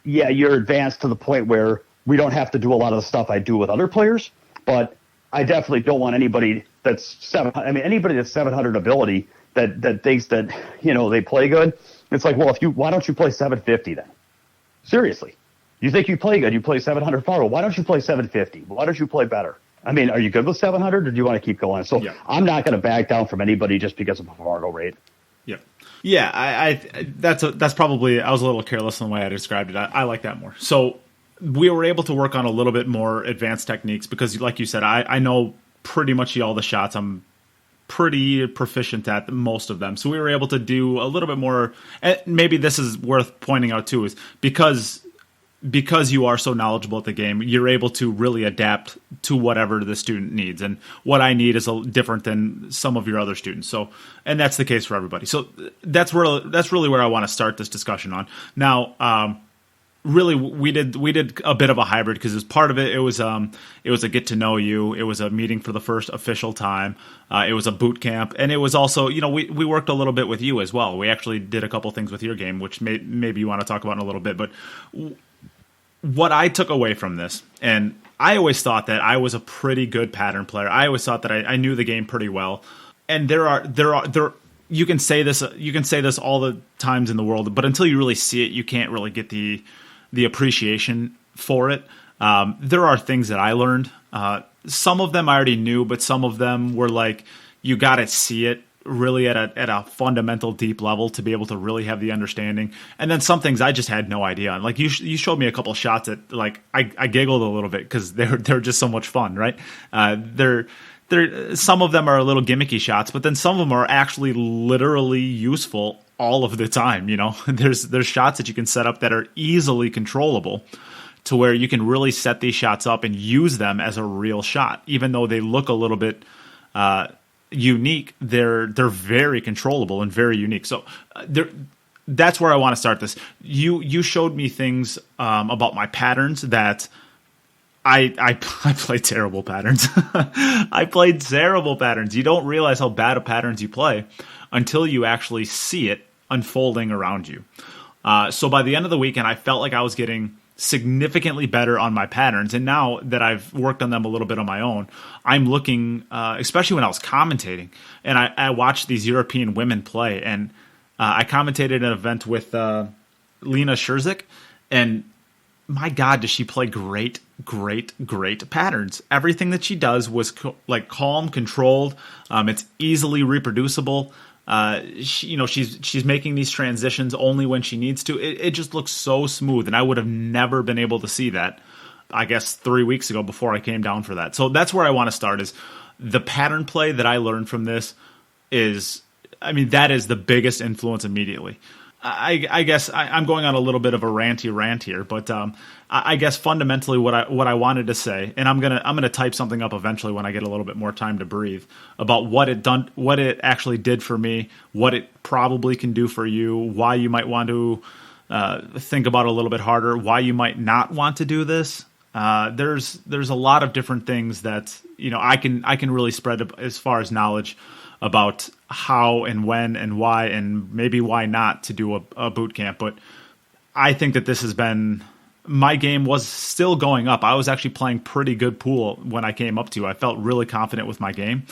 you're advanced to the point where we don't have to do a lot of the stuff I do with other players. But I definitely don't want anybody that's 700 ability that thinks that, they play good. It's like, well, why don't you play 750 then? Seriously. You think you play good, you play 700 Fargo. Why don't you play 750? Why don't you play better? I mean, are you good with 700 or do you want to keep going? So I'm not going to back down from anybody just because of a Fargo rate. Yeah. Yeah, that's probably, I was a little careless in the way I described it. I like that more. So we were able to work on a little bit more advanced techniques because, like you said, I know pretty much all the shots. I'm pretty proficient at most of them. So we were able to do a little bit more. And maybe this is worth pointing out too, is because you are so knowledgeable at the game, you're able to really adapt to whatever the student needs. And what I need is different than some of your other students. So, and that's the case for everybody. So that's really where I want to start this discussion on. Now, really, we did a bit of a hybrid because as part of it, it was a get to know you. It was a meeting for the first official time. It was a boot camp, and it was also, we worked a little bit with you as well. We actually did a couple things with your game, which maybe you want to talk about in a little bit, but what I took away from this, and I always thought that I was a pretty good pattern player. I always thought that I knew the game pretty well. And there you can say this all the times in the world, but until you really see it, you can't really get the appreciation for it. There are things that I learned. Some of them I already knew, but some of them were like, you got to see it really at a fundamental deep level to be able to really have the understanding. And then some things I just had no idea on. Like you showed me a couple shots that like I giggled a little bit because they're just so much fun, right? They're some of them are a little gimmicky shots, but then some of them are actually literally useful all of the time. There's shots that you can set up that are easily controllable to where you can really set these shots up and use them as a real shot. Even though they look a little bit unique, they're very controllable and very unique. So that's where I want to start this. You showed me things about my patterns that I played terrible patterns. I played terrible patterns. You don't realize how bad of patterns you play until you actually see it unfolding around you. So by the end of the weekend, I felt like I was getting significantly better on my patterns. And now that I've worked on them a little bit on my own, I'm looking, especially when I was commentating, and I watched these European women play. And I commentated an event with Lena Scherzik, and my God, does she play great patterns. Everything that she does was calm, controlled. It's easily reproducible. She's making these transitions only when she needs to. It just looks so smooth, and I would have never been able to see that, I guess, 3 weeks ago before I came down for that. So that's where I want to start, is the pattern play that I learned from this that is the biggest influence immediately. I guess I'm going on a little bit of a ranty rant here, but I guess fundamentally what I wanted to say, and I'm gonna type something up eventually when I get a little bit more time to breathe, about what it actually did for me, what it probably can do for you, why you might want to think about it a little bit harder, why you might not want to do this. There's a lot of different things that I can really spread as far as knowledge about how and when and why and maybe why not to do a boot camp. But I think that this has been, my game was still going up. I was actually playing pretty good pool when I came up to. I felt really confident with my game.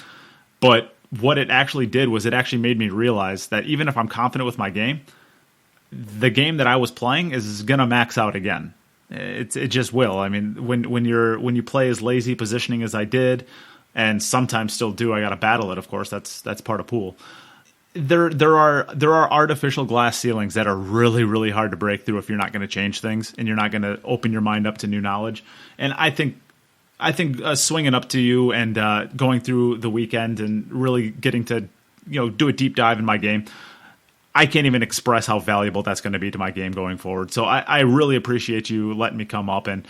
But what it actually did was it actually made me realize that even if I'm confident with my game, the game that I was playing is going to max out again. It just will. I mean, when you play as lazy positioning as I did, and sometimes still do, I got to battle it. Of course, that's part of pool. There are artificial glass ceilings that are really, really hard to break through if you're not going to change things and you're not going to open your mind up to new knowledge. And I think swinging up to you and going through the weekend and really getting to do a deep dive in my game, I can't even express how valuable that's going to be to my game going forward. So I really appreciate you letting me come up, and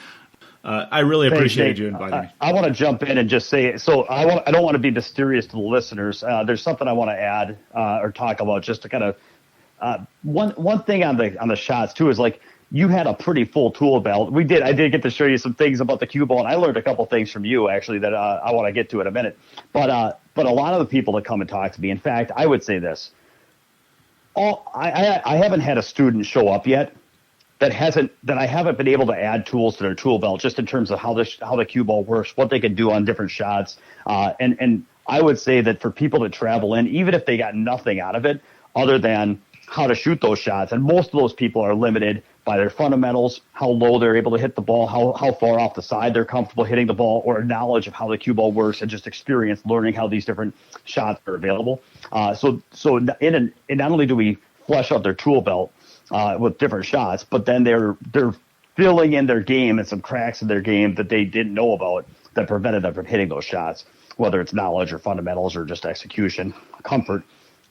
I really appreciate you inviting me. I want to jump in and just say, so I don't want to be mysterious to the listeners. There's something I want to add or talk about, just to kind of one thing on the shots too is, like, you had a pretty full tool belt. I did get to show you some things about the cue ball, and I learned a couple things from you actually that I want to get to in a minute. But a lot of the people that come and talk to me, in fact, I would say this: I haven't had a student show up yet that I haven't been able to add tools to their tool belt, just in terms of how the cue ball works, what they can do on different shots. And I would say that for people that travel in, even if they got nothing out of it other than how to shoot those shots, and most of those people are limited by their fundamentals, how low they're able to hit the ball, how far off the side they're comfortable hitting the ball, or knowledge of how the cue ball works, and just experience learning how these different shots are available. So not only do we flesh out their tool belt with different shots, but then they're filling in their game and some cracks in their game that they didn't know about that prevented them from hitting those shots, whether it's knowledge or fundamentals or just execution, comfort.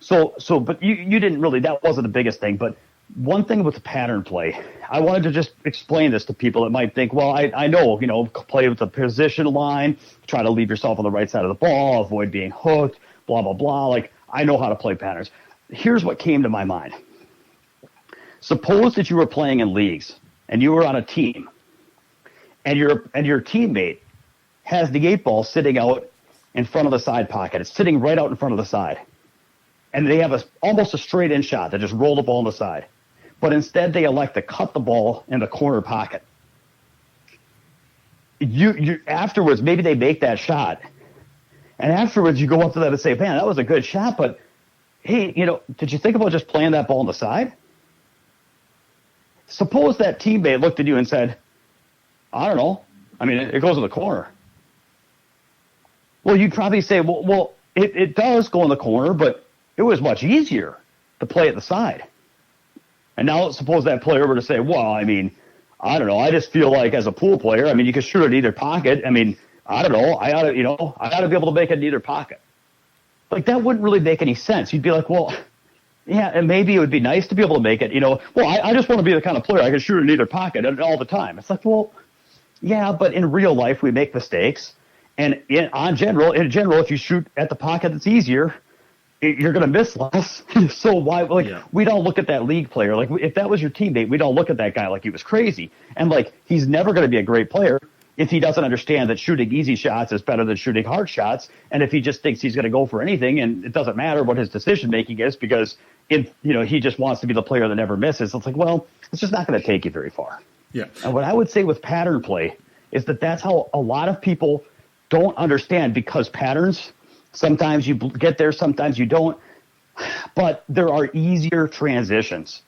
But you didn't really, that wasn't the biggest thing. But one thing with the pattern play, I wanted to just explain this to people that might think, well, I know, play with the position line, try to leave yourself on the right side of the ball, avoid being hooked, blah, blah, blah. Like, I know how to play patterns. Here's what came to my mind. Suppose that you were playing in leagues and you were on a team, and your teammate has the 8 ball sitting out in front of the side pocket. It's sitting right out in front of the side. And they have almost a straight in shot. They just roll the ball on the side. But instead they elect to cut the ball in the corner pocket. You afterwards, maybe they make that shot. And afterwards you go up to them and say, man, that was a good shot, but hey, did you think about just playing that ball on the side? Suppose that teammate looked at you and said, I don't know. I mean, it goes in the corner. Well, you'd probably say, well, it does go in the corner, but it was much easier to play at the side. And now suppose that player were to say, well, I mean, I don't know. I just feel like as a pool player, I mean, you can shoot it in either pocket. I mean, I don't know. I ought to be able to make it in either pocket. Like, that wouldn't really make any sense. You'd be like, well, Yeah, and maybe it would be nice to be able to make it, well, I just want to be the kind of player I can shoot in either pocket all the time. It's like, well, yeah, but in real life we make mistakes. And in general, if you shoot at the pocket that's easier, you're going to miss less. So why, we don't look at that league player. Like, if that was your teammate, we don't look at that guy like he was crazy. And, like, he's never going to be a great player if he doesn't understand that shooting easy shots is better than shooting hard shots. And if he just thinks he's going to go for anything and it doesn't matter what his decision-making is because, he just wants to be the player that never misses, it's like, well, it's just not going to take you very far. Yeah. And what I would say with pattern play is that's how a lot of people don't understand, because patterns, sometimes you get there, sometimes you don't. But there are easier transitions.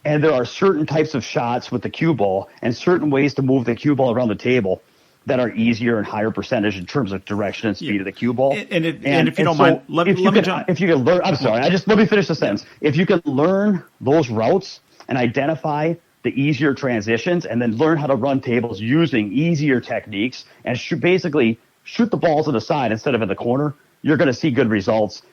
And there are certain types of shots with the cue ball and certain ways to move the cue ball around the table that are easier and higher percentage in terms of direction and speed of the cue ball. And if you don't mind, let me jump. If you can learn, I'm sorry, let me finish the sentence. If you can learn those routes and identify the easier transitions and then learn how to run tables using easier techniques and basically shoot the balls to the side instead of in the corner, you're going to see good results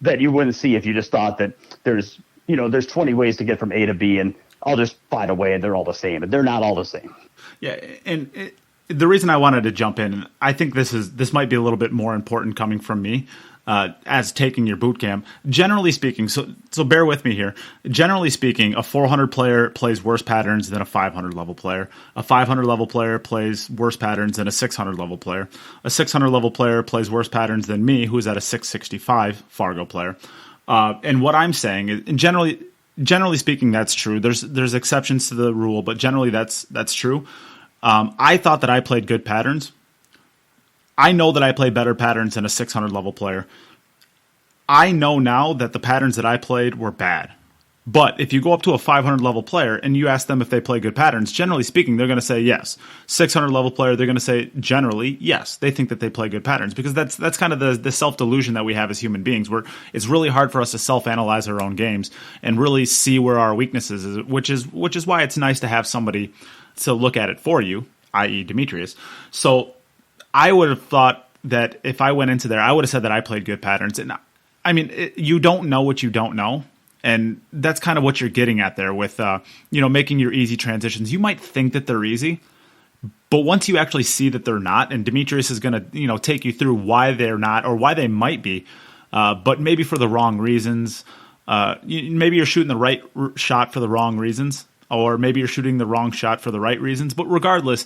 that you wouldn't see if you just thought that there's 20 ways to get from A to B and I'll just find a way and they're all the same. And they're not all the same. Yeah, and the reason I wanted to jump in, I think this might be a little bit more important coming from me as taking your boot camp. Generally speaking, so bear with me here. Generally speaking, a 400 player plays worse patterns than a 500 level player. A 500 level player plays worse patterns than a 600 level player. A 600 level player plays worse patterns than me, who's at a 665 Fargo player. And what I'm saying is, generally speaking, that's true. There's exceptions to the rule, but generally that's true. I thought that I played good patterns. I know that I play better patterns than a 600 level player. I know now that the patterns that I played were bad. But if you go up to a 500 level player and you ask them if they play good patterns, generally speaking, they're going to say yes. 600 level player, they're going to say generally yes. They think that they play good patterns, because that's kind of the self-delusion that we have as human beings, where it's really hard for us to self-analyze our own games and really see where our weaknesses is, which is why it's nice to have somebody to look at it for you, i.e. Demetrius. So I would have thought that if I went into there, I would have said that I played good patterns. And I mean, you don't know what you don't know. And that's kind of what you're getting at there with, making your easy transitions. You might think that they're easy, but once you actually see that they're not, and Demetrius is going to, take you through why they're not or why they might be, but maybe for the wrong reasons. Maybe you're shooting the right shot for the wrong reasons, or maybe you're shooting the wrong shot for the right reasons. But regardless,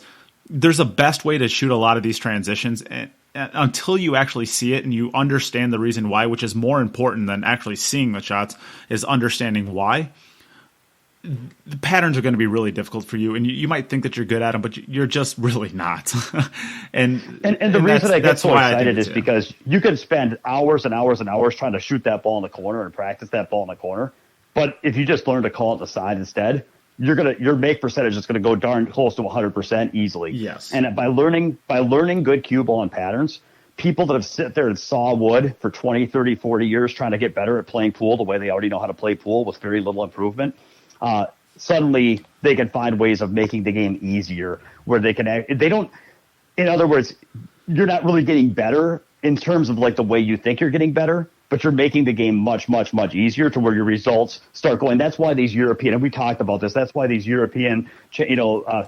there's a best way to shoot a lot of these transitions, and until you actually see it and you understand the reason why, which is more important than actually seeing the shots, is understanding why. The patterns are going to be really difficult for you, and you might think that you're good at them, but you're just really not. and the reason I get so excited is because you can spend hours and hours and hours trying to shoot that ball in the corner and practice that ball in the corner. But if you just learn to call it the side instead, your make percentage is going to go darn close to 100% easily. Yes. And by learning good cue ball and patterns, people that have sit there and saw wood for 20, 30, 40 years trying to get better at playing pool the way they already know how to play pool with very little improvement, suddenly they can find ways of making the game easier where in other words, you're not really getting better in terms of like the way you think you're getting better, but you're making the game much, much, much easier to where your results start going. That's why these European, and we talked about this, that's why these European,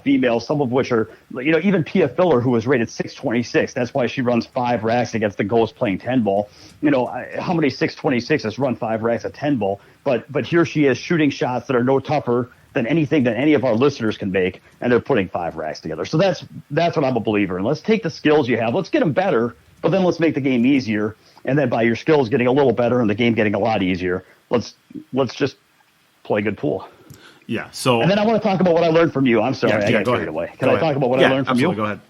females, some of which are, even Pia Filler, who was rated 626, that's why she runs 5 racks against the Ghost playing 10 ball. How many 626s run 5 racks at 10 ball? But here she is shooting shots that are no tougher than anything that any of our listeners can make, and they're putting 5 racks together. So that's what I'm a believer in. Let's take the skills you have, let's get them better, but then let's make the game easier. And then by your skills getting a little better and the game getting a lot easier, let's just play good pool. Yeah. So, and then I want to talk about what I learned from you. I'm sorry, I got carried away. Can I talk about what I learned from you? Go ahead.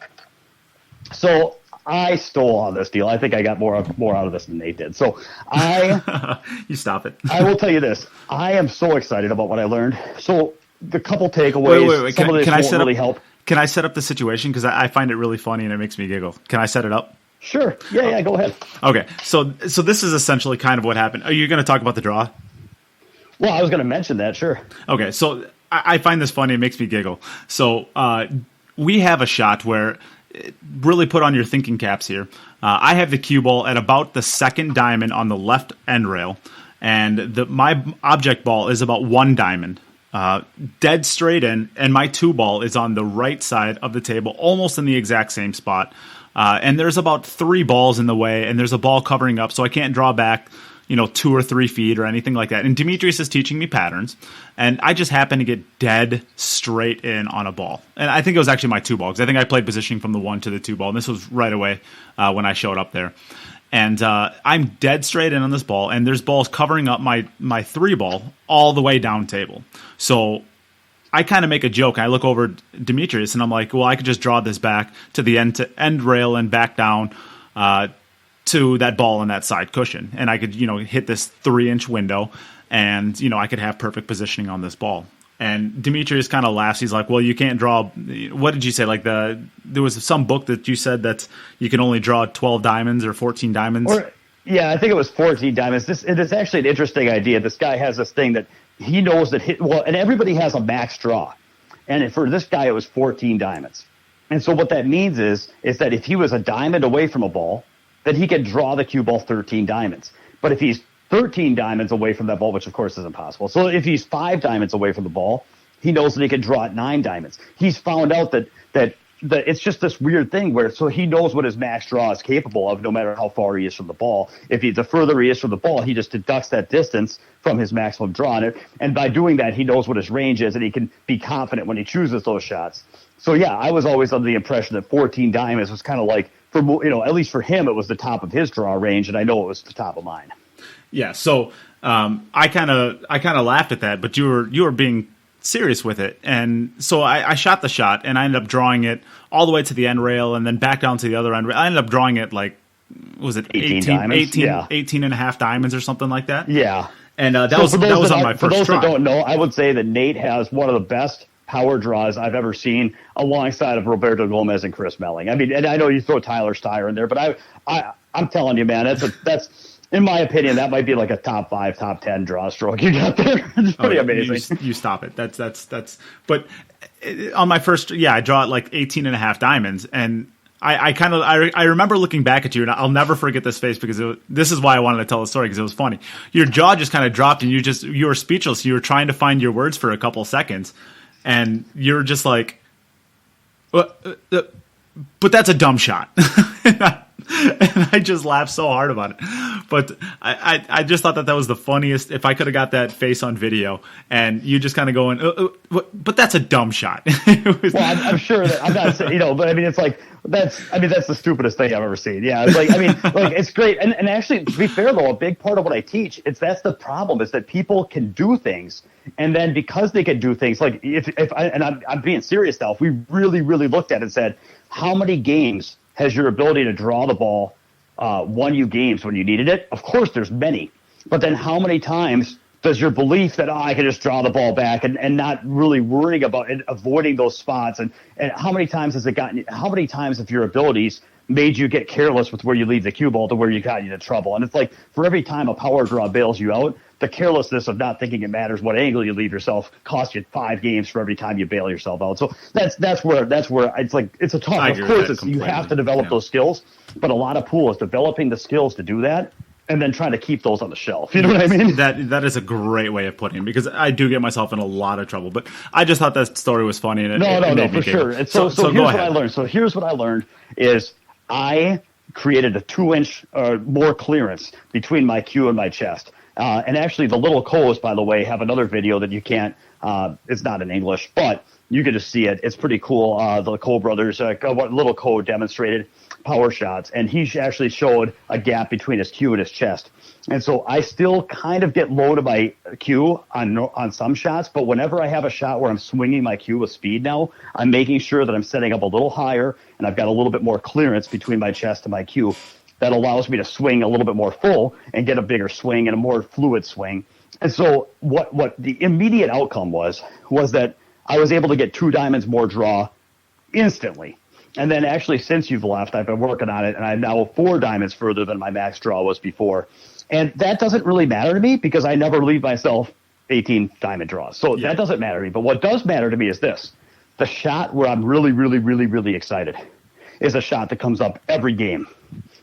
So I stole on this deal. I think I got more out of this than Nate did. So you stop it. I will tell you this. I am so excited about what I learned. So the couple takeaways. Wait. Can I set up the situation? Because I find it really funny and it makes me giggle. Can I set it up? Sure. Yeah, go ahead. Okay. So this is essentially kind of what happened. Are you going to talk about the draw? Well, I was going to mention that, sure. Okay. So I find this funny. It makes me giggle. So we have a shot where, really put on your thinking caps here. I have the cue ball at about the second diamond on the left end rail. and my object ball is about 1 diamond, dead straight in, and my 2 ball is on the right side of the table, almost in the exact same spot. And there's about 3 balls in the way, and there's a ball covering up, so I can't draw back 2 or 3 feet or anything like that. And Demetrius is teaching me patterns, and I just happen to get dead straight in on a ball. And I think it was actually my 2 ball, because I think I played positioning from the 1 to the 2 ball, and this was right away when I showed up there. And I'm dead straight in on this ball, and there's balls covering up my 3 ball all the way down table. So I kind of make a joke. I look over Demetrius, and I'm like, well, I could just draw this back to the end rail and back down to that ball and that side cushion. And I could, hit this 3-inch window, and, I could have perfect positioning on this ball. And Demetrius kind of laughs. He's like, well, you can't draw. What did you say? Like there was some book that you said that you can only draw 12 diamonds or 14 diamonds. Yeah, I think it was 14 diamonds. It is actually an interesting idea. This guy has this thing that he knows that and everybody has a max draw. And for this guy, it was 14 diamonds. And so what that means is that if he was a diamond away from a ball, then he could draw the cue ball 13 diamonds. But if he's 13 diamonds away from that ball, which of course is impossible. So if he's 5 diamonds away from the ball, he knows that he can draw it 9 diamonds. He's found out that it's just this weird thing where so he knows what his max draw is capable of no matter how far he is from the ball. The further he is from the ball, he just deducts that distance from his maximum draw. And by doing that, he knows what his range is, and he can be confident when he chooses those shots. So yeah, I was always under the impression that 14 diamonds was kind of like, at least for him, it was the top of his draw range, and I know it was the top of mine. Yeah, so I kind of laughed at that, but you were being serious with it, and so I shot the shot, and I ended up drawing it all the way to the end rail, and then back down to the other end rail. I ended up drawing it like, was it 18 and a half diamonds or something like that? Yeah, and that was on my first try. For those that don't know, I would say that Nate has one of the best power draws I've ever seen, alongside of Roberto Gomez and Chris Melling. I mean, and I know you throw Tyler Steyer in there, but I'm telling you, man, that's. In my opinion, that might be like a top 5, top 10 draw stroke you got there. It's pretty amazing. You stop it. That's. But on my first, I draw it like 18 and a half diamonds, and I remember looking back at you, and I'll never forget this face because this is why I wanted to tell the story, because it was funny. Your jaw just kind of dropped, and you were speechless. You were trying to find your words for a couple seconds, and you're just like, but that's a dumb shot. And I just laughed so hard about it. But I just thought that was the funniest. If I could have got that face on video, and you just kind of going, but that's a dumb shot. I'm sure that I'm not saying, but I mean, it's like, that's the stupidest thing I've ever seen. Yeah. It's like, I mean, like, it's great. And actually, to be fair though, a big part of what I teach, that's the problem, is that people can do things. And then because they can do things, like I'm being serious now, if we really, really looked at it and said, how many games has your ability to draw the ball won you games when you needed it? Of course, there's many. But then how many times does your belief that I can just draw the ball back and not really worrying about and avoiding those spots, and how many times have your abilities made you get careless with where you leave the cue ball to where you got into trouble? And it's like, for every time a power draw bails you out, the carelessness of not thinking it matters what angle you leave yourself costs you 5 games for every time you bail yourself out. So that's where it's like, it's a tough. Of course, you have to develop those skills, but a lot of pool is developing the skills to do that, and then trying to keep those on the shelf. You know what I mean? That is a great way of putting it, because I do get myself in a lot of trouble. But I just thought that story was funny. And no, for sure. And so here's what I learned. So here's what I learned is I created a 2-inch more clearance between my cue and my chest. And actually, the Little Coes, by the way, have another video that you can't. It's not in English, but you can just see it. It's pretty cool. The Coe brothers, Little Coe demonstrated power shots, and he actually showed a gap between his cue and his chest. And so I still kind of get low to my cue on some shots, but whenever I have a shot where I'm swinging my cue with speed now, I'm making sure that I'm setting up a little higher, and I've got a little bit more clearance between my chest and my cue. That allows me to swing a little bit more full and get a bigger swing and a more fluid swing. And so what the immediate outcome was that I was able to get 2 diamonds more draw instantly. And then actually, since you've left, I've been working on it, and I'm now 4 diamonds further than my max draw was before. And that doesn't really matter to me, because I never leave myself 18 diamond draws. So that doesn't matter to me. But what does matter to me is this. The shot where I'm really, really, really, really excited is a shot that comes up every game,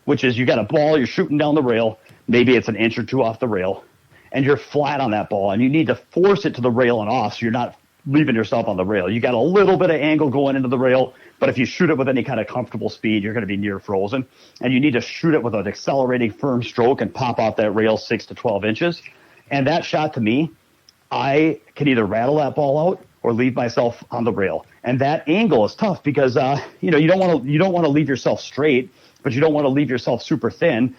which is you got a ball, you're shooting down the rail, maybe it's an inch or 2 off the rail, and you're flat on that ball, and you need to force it to the rail and off so you're not leaving yourself on the rail. You got a little bit of angle going into the rail, but if you shoot it with any kind of comfortable speed, you're going to be near frozen. And you need to shoot it with an accelerating firm stroke and pop off that rail 6 to 12 inches. And that shot, to me, I can either rattle that ball out or leave myself on the rail. And that angle is tough because you don't want to leave yourself straight, but you don't want to leave yourself super thin.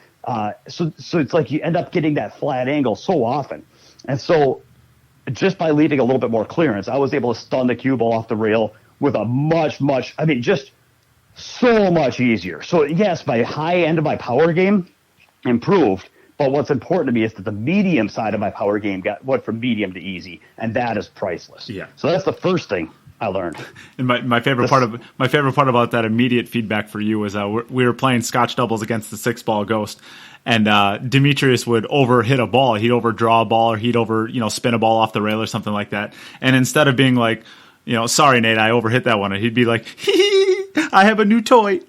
So it's like you end up getting that flat angle so often. And so just by leaving a little bit more clearance, I was able to stun the cue ball off the rail with a just so much easier. So yes, my high end of my power game improved, but what's important to me is that the medium side of my power game went from medium to easy, and that is priceless. Yeah. So that's the first thing I learned. And my favorite part about that immediate feedback for you was we were playing Scotch doubles against the 6-ball Ghost, and Demetrius would overhit a ball. He'd overdraw a ball, or he'd spin a ball off the rail or something like that. And instead of being like, sorry, Nate, I overhit that one, and he'd be like, I have a new toy.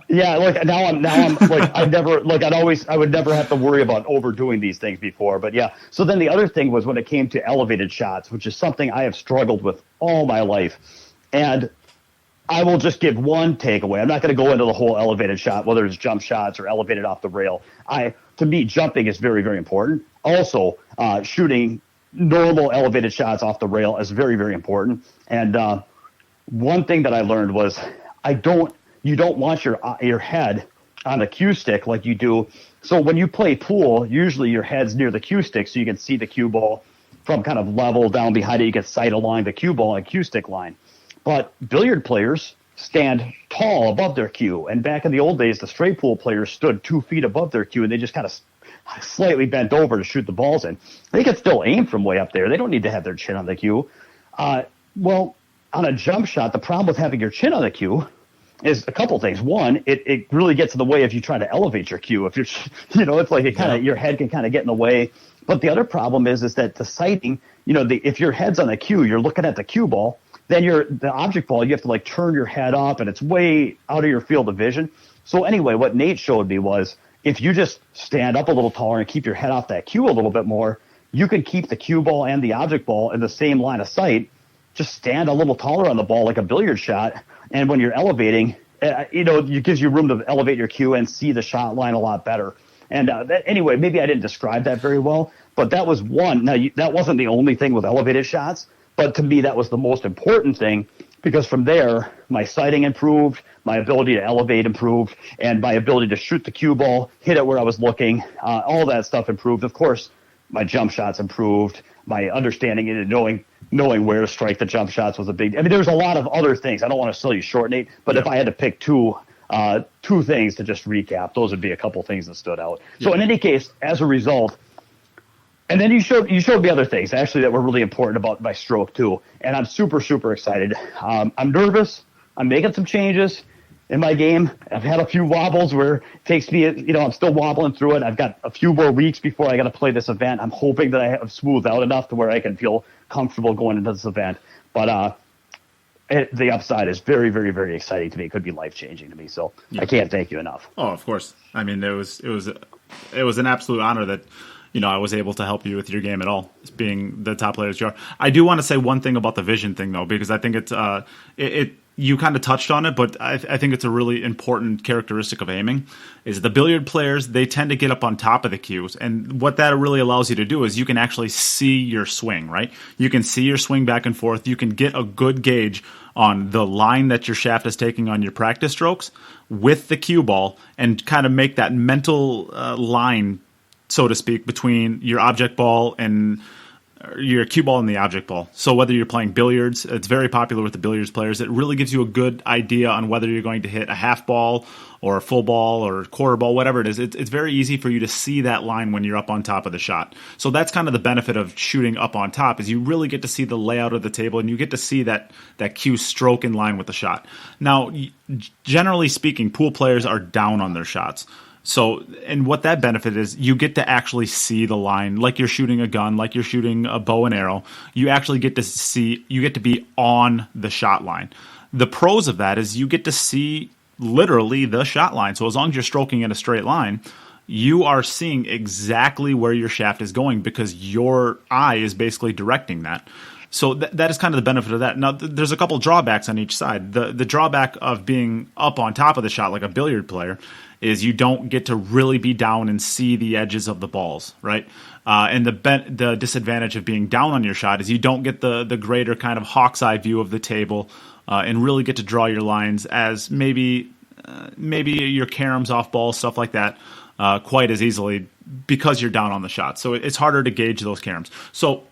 Yeah, now I'm like I would never have to worry about overdoing these things before. But yeah, so then the other thing was when it came to elevated shots, which is something I have struggled with all my life. And I will just give one takeaway. I'm not going to go into the whole elevated shot, whether it's jump shots or elevated off the rail. To me, jumping is very, very important. Also, shooting normal elevated shots off the rail is very, very important. And one thing that I learned was you don't want your head on the cue stick like you do. So when you play pool, usually your head's near the cue stick so you can see the cue ball from kind of level down behind it. You get sight along the cue ball and cue stick line. But billiard players stand tall above their cue. And back in the old days, the straight pool players stood 2 feet above their cue, and they just kind of slightly bent over to shoot the balls in. They could still aim from way up there. They don't need to have their chin on the cue. Well, on a jump shot, the problem with having your chin on the cue is a couple things. One, it really gets in the way if you try to elevate your cue. If you're, it's like your head can kind of get in the way. But the other problem is that the sighting, if your head's on the cue, you're looking at the cue ball, then the object ball, you have to turn your head up, and it's way out of your field of vision. So anyway, what Nate showed me was if you just stand up a little taller and keep your head off that cue a little bit more, you can keep the cue ball and the object ball in the same line of sight. Just stand a little taller on the ball like a billiard shot, and when you're elevating, it gives you room to elevate your cue and see the shot line a lot better. And anyway, maybe I didn't describe that very well, but that was one. Now, that wasn't the only thing with elevated shots, but to me, that was the most important thing, because from there, my sighting improved, my ability to elevate improved, and my ability to shoot the cue ball, hit it where I was looking, all that stuff improved. Of course, my jump shots improved, my understanding and knowing where to strike the jump shots was a big. I mean, there's a lot of other things. I don't want to sell you short, Nate, but if I had to pick two things to just recap, those would be a couple things that stood out. So in any case, as a result, and then you showed me other things actually that were really important about my stroke too, and I'm super, super excited. I'm nervous. I'm making some changes in my game. I've had a few wobbles where it takes me, I'm still wobbling through it. I've got a few more weeks before I got to play this event. I'm hoping that I have smoothed out enough to where I can feel comfortable going into this event. But the upside is very, very, very exciting to me. It could be life-changing to me. So I can't thank you enough. Oh, of course. I mean, it was an absolute honor that I was able to help you with your game at all, being the top players you are. I do want to say one thing about the vision thing, though, because I think it's you kind of touched on it, but I think it's a really important characteristic of aiming, is the billiard players, they tend to get up on top of the cues. And what that really allows you to do is you can actually see your swing, right? You can see your swing back and forth. You can get a good gauge on the line that your shaft is taking on your practice strokes with the cue ball and kind of make that mental line, so to speak, between your object ball and your cue ball and the object ball. So whether you're playing billiards, it's very popular with the billiards players. It really gives you a good idea on whether you're going to hit a half ball or a full ball or a quarter ball, whatever it is. It's very easy for you to see that line when you're up on top of the shot. So that's kind of the benefit of shooting up on top, is you really get to see the layout of the table and you get to see that cue stroke in line with the shot. Now, generally speaking, pool players are down on their shots. So, and what that benefit is, you get to actually see the line, like you're shooting a gun, like you're shooting a bow and arrow. You actually get to see, you get to be on the shot line. The pros of that is you get to see literally the shot line. So as long as you're stroking in a straight line, you are seeing exactly where your shaft is going because your eye is basically directing that. So that is kind of the benefit of that. Now, there's a couple drawbacks on each side. The drawback of being up on top of the shot like a billiard player is you don't get to really be down and see the edges of the balls, right? And the disadvantage of being down on your shot is you don't get the greater kind of hawk's eye view of the table and really get to draw your lines as maybe your caroms off balls, stuff like that, quite as easily because you're down on the shot. So it's harder to gauge those caroms. So,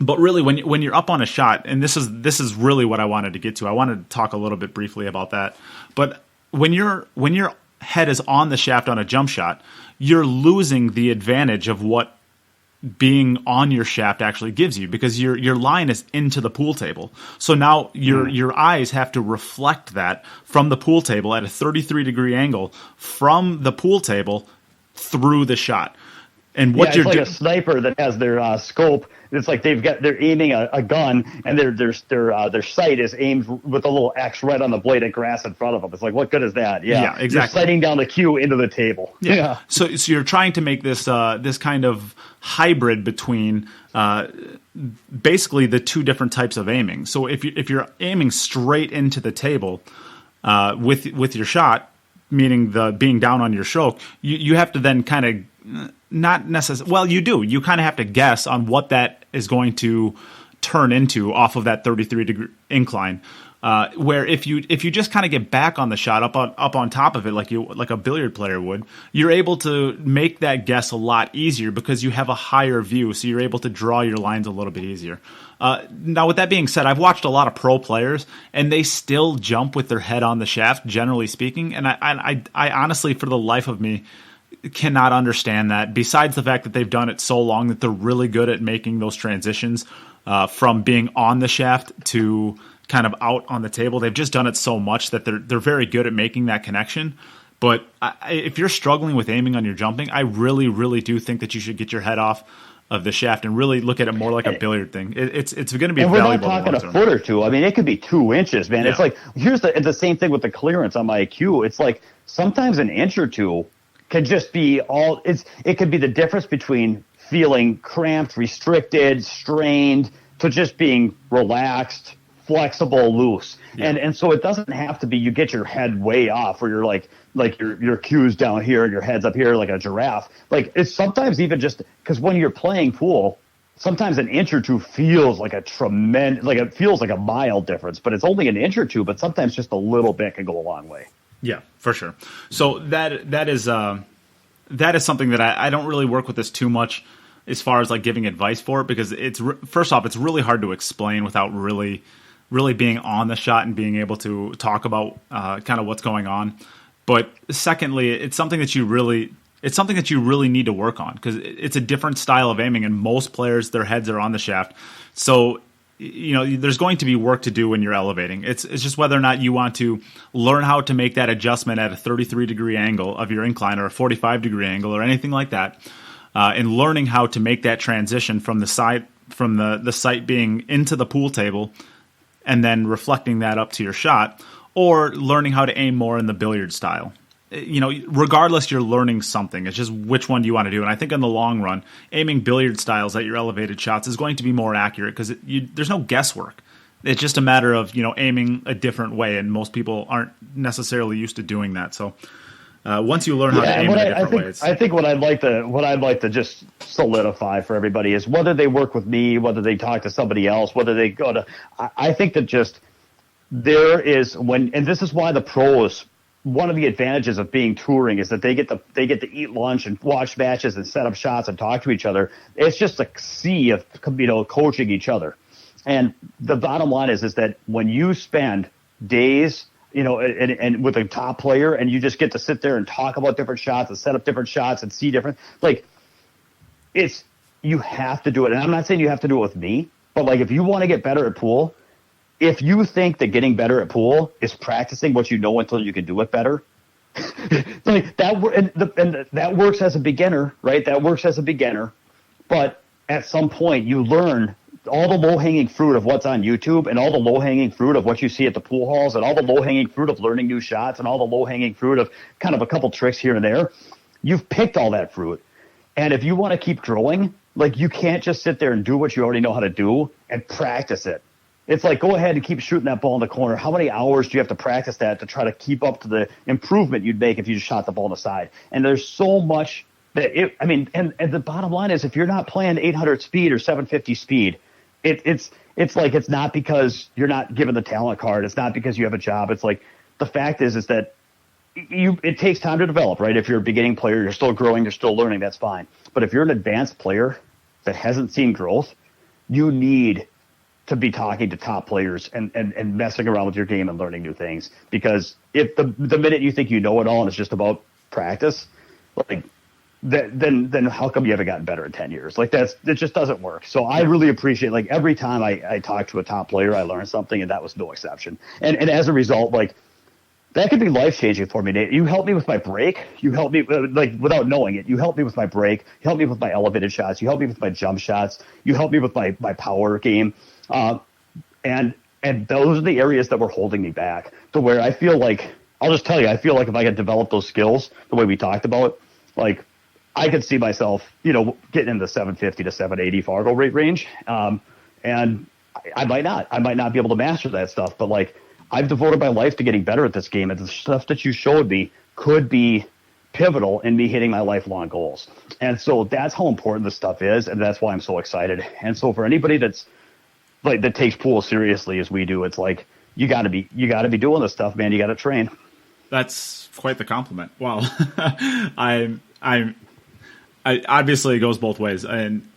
but really, when you're up on a shot, and this is really what I wanted to get to. I wanted to talk a little bit briefly about that. But when your head is on the shaft on a jump shot, you're losing the advantage of what being on your shaft actually gives you because your line is into the pool table. So now your eyes have to reflect that from the pool table at a 33-degree angle from the pool table through the shot. And what it's like a sniper that has their scope. It's like they're aiming a gun, and their sight is aimed with a little X right on the blade of grass in front of them. It's like, what good is that? Yeah, exactly. You're sighting down the cue into the table. Yeah. So you're trying to make this kind of hybrid between basically the two different types of aiming. So if you're aiming straight into the table with your shot, meaning the being down on your stroke, you have to then kind of not necessarily. Well, you do. You kind of have to guess on what that is going to turn into off of that 33-degree incline. Where if you just kind of get back on the shot up on top of it like a billiard player would, you're able to make that guess a lot easier because you have a higher view, so you're able to draw your lines a little bit easier. Now, with that being said, I've watched a lot of pro players, and they still jump with their head on the shaft, generally speaking. And I honestly, for the life of me, cannot understand that. Besides the fact that they've done it so long that they're really good at making those transitions from being on the shaft to kind of out on the table. They've just done it so much that they're very good at making that connection. But if you're struggling with aiming on your jumping, I really, really do think that you should get your head off of the shaft and really look at it more like a billiard thing. It's going to be valuable. And we're not talking a foot or two. I mean, it could be 2 inches, man. Yeah. It's like, here's the same thing with the clearance on my cue. It's like sometimes an inch or two can just be it could be the difference between feeling cramped, restricted, strained, to just being relaxed, flexible, loose. Yeah. And so it doesn't have to be you get your head way off where you're like your cue's down here and your head's up here like a giraffe. Like, it's sometimes even just because when you're playing pool, sometimes an inch or two feels like a tremendous, like it feels like a mile difference, but it's only an inch or two, but sometimes just a little bit can go a long way. Yeah, for sure. So that is something that I don't really work with this too much as far as like giving advice for it, because first off, it's really hard to explain without really being on the shot and being able to talk about kind of what's going on. But secondly, it's something that you really need to work on because it's a different style of aiming, and most players, their heads are on the shaft. So, there's going to be work to do when you're elevating. It's just whether or not you want to learn how to make that adjustment at a 33-degree angle of your incline or a 45-degree angle or anything like that, and learning how to make that transition from the sight being into the pool table and then reflecting that up to your shot, or learning how to aim more in the billiard style. Regardless, you're learning something. It's just which one do you want to do. And I think in the long run, aiming billiard styles at your elevated shots is going to be more accurate because there's no guesswork. It's just a matter of aiming a different way, and most people aren't necessarily used to doing that. So once you learn how to aim in a different way, I think what I'd like to just solidify for everybody is whether they work with me, whether they talk to somebody else, whether they go to. I think that just there is and this is why the pros. One of the advantages of being touring is that they get to eat lunch and watch matches and set up shots and talk to each other. It's just a sea of coaching each other. And the bottom line is that when you spend days, and with a top player, and you just get to sit there and talk about different shots and set up different shots and see different, you have to do it. And I'm not saying you have to do it with me, but if you want to get better at pool. If you think that getting better at pool is practicing what you know until you can do it better, that works as a beginner, right? That works as a beginner. But at some point, you learn all the low-hanging fruit of what's on YouTube and all the low-hanging fruit of what you see at the pool halls and all the low-hanging fruit of learning new shots and all the low-hanging fruit of kind of a couple tricks here and there. you've picked all that fruit. And if you want to keep growing, like, you can't just sit there and do what you already know how to do and practice it. It's like, go ahead and keep shooting that ball in the corner. How many hours do you have to practice that to try to keep up to the improvement you'd make if you just shot the ball on the side? And there's so much that and the bottom line is, if you're not playing 800 speed or 750 speed, it's like, it's not because you're not given the talent card. It's not because you have a job. It's like, the fact is that it takes time to develop, right? If you're a beginning player, you're still growing, you're still learning, that's fine. But if you're an advanced player that hasn't seen growth, you need to be talking to top players and messing around with your game and learning new things. Because if the minute you think you know it all and it's just about practice, like, then how come you haven't gotten better in 10 years? Like, it just doesn't work. So I really appreciate, like, every time I talk to a top player, I learn something, and that was no exception. And as a result, like, that could be life-changing for me, Nate. You helped me with my break. You helped me, like, without knowing it. You helped me with my break. You helped me with my elevated shots. You helped me with my jump shots. You helped me with my power game. And those are the areas that were holding me back, to where I feel like, I'll just tell you, I feel like if I could develop those skills the way we talked about, like, I could see myself, getting in the 750 to 780 Fargo rate range. And I might not be able to master that stuff, but, like, I've devoted my life to getting better at this game, and the stuff that you showed me could be pivotal in me hitting my lifelong goals. And so that's how important this stuff is, and that's why I'm so excited. And so for anybody that takes pool seriously as we do, it's like, you got to be doing this stuff, man. You got to train. That's quite the compliment. Wow. I obviously it goes both ways, and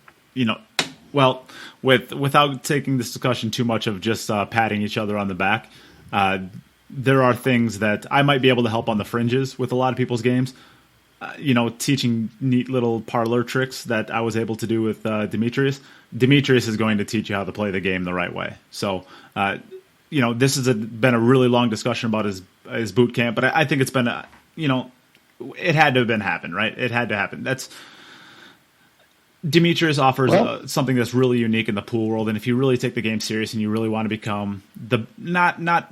without taking this discussion too much of just patting each other on the back, there are things that I might be able to help on the fringes with a lot of people's games. Teaching neat little parlor tricks that I was able to do with Demetrius. Demetrius is going to teach you how to play the game the right way. So, this has been a really long discussion about his boot camp, but I think it's been, it had to have been happen, right? It had to happen. Demetrius offers something that's really unique in the pool world, and if you really take the game serious and you really want to become not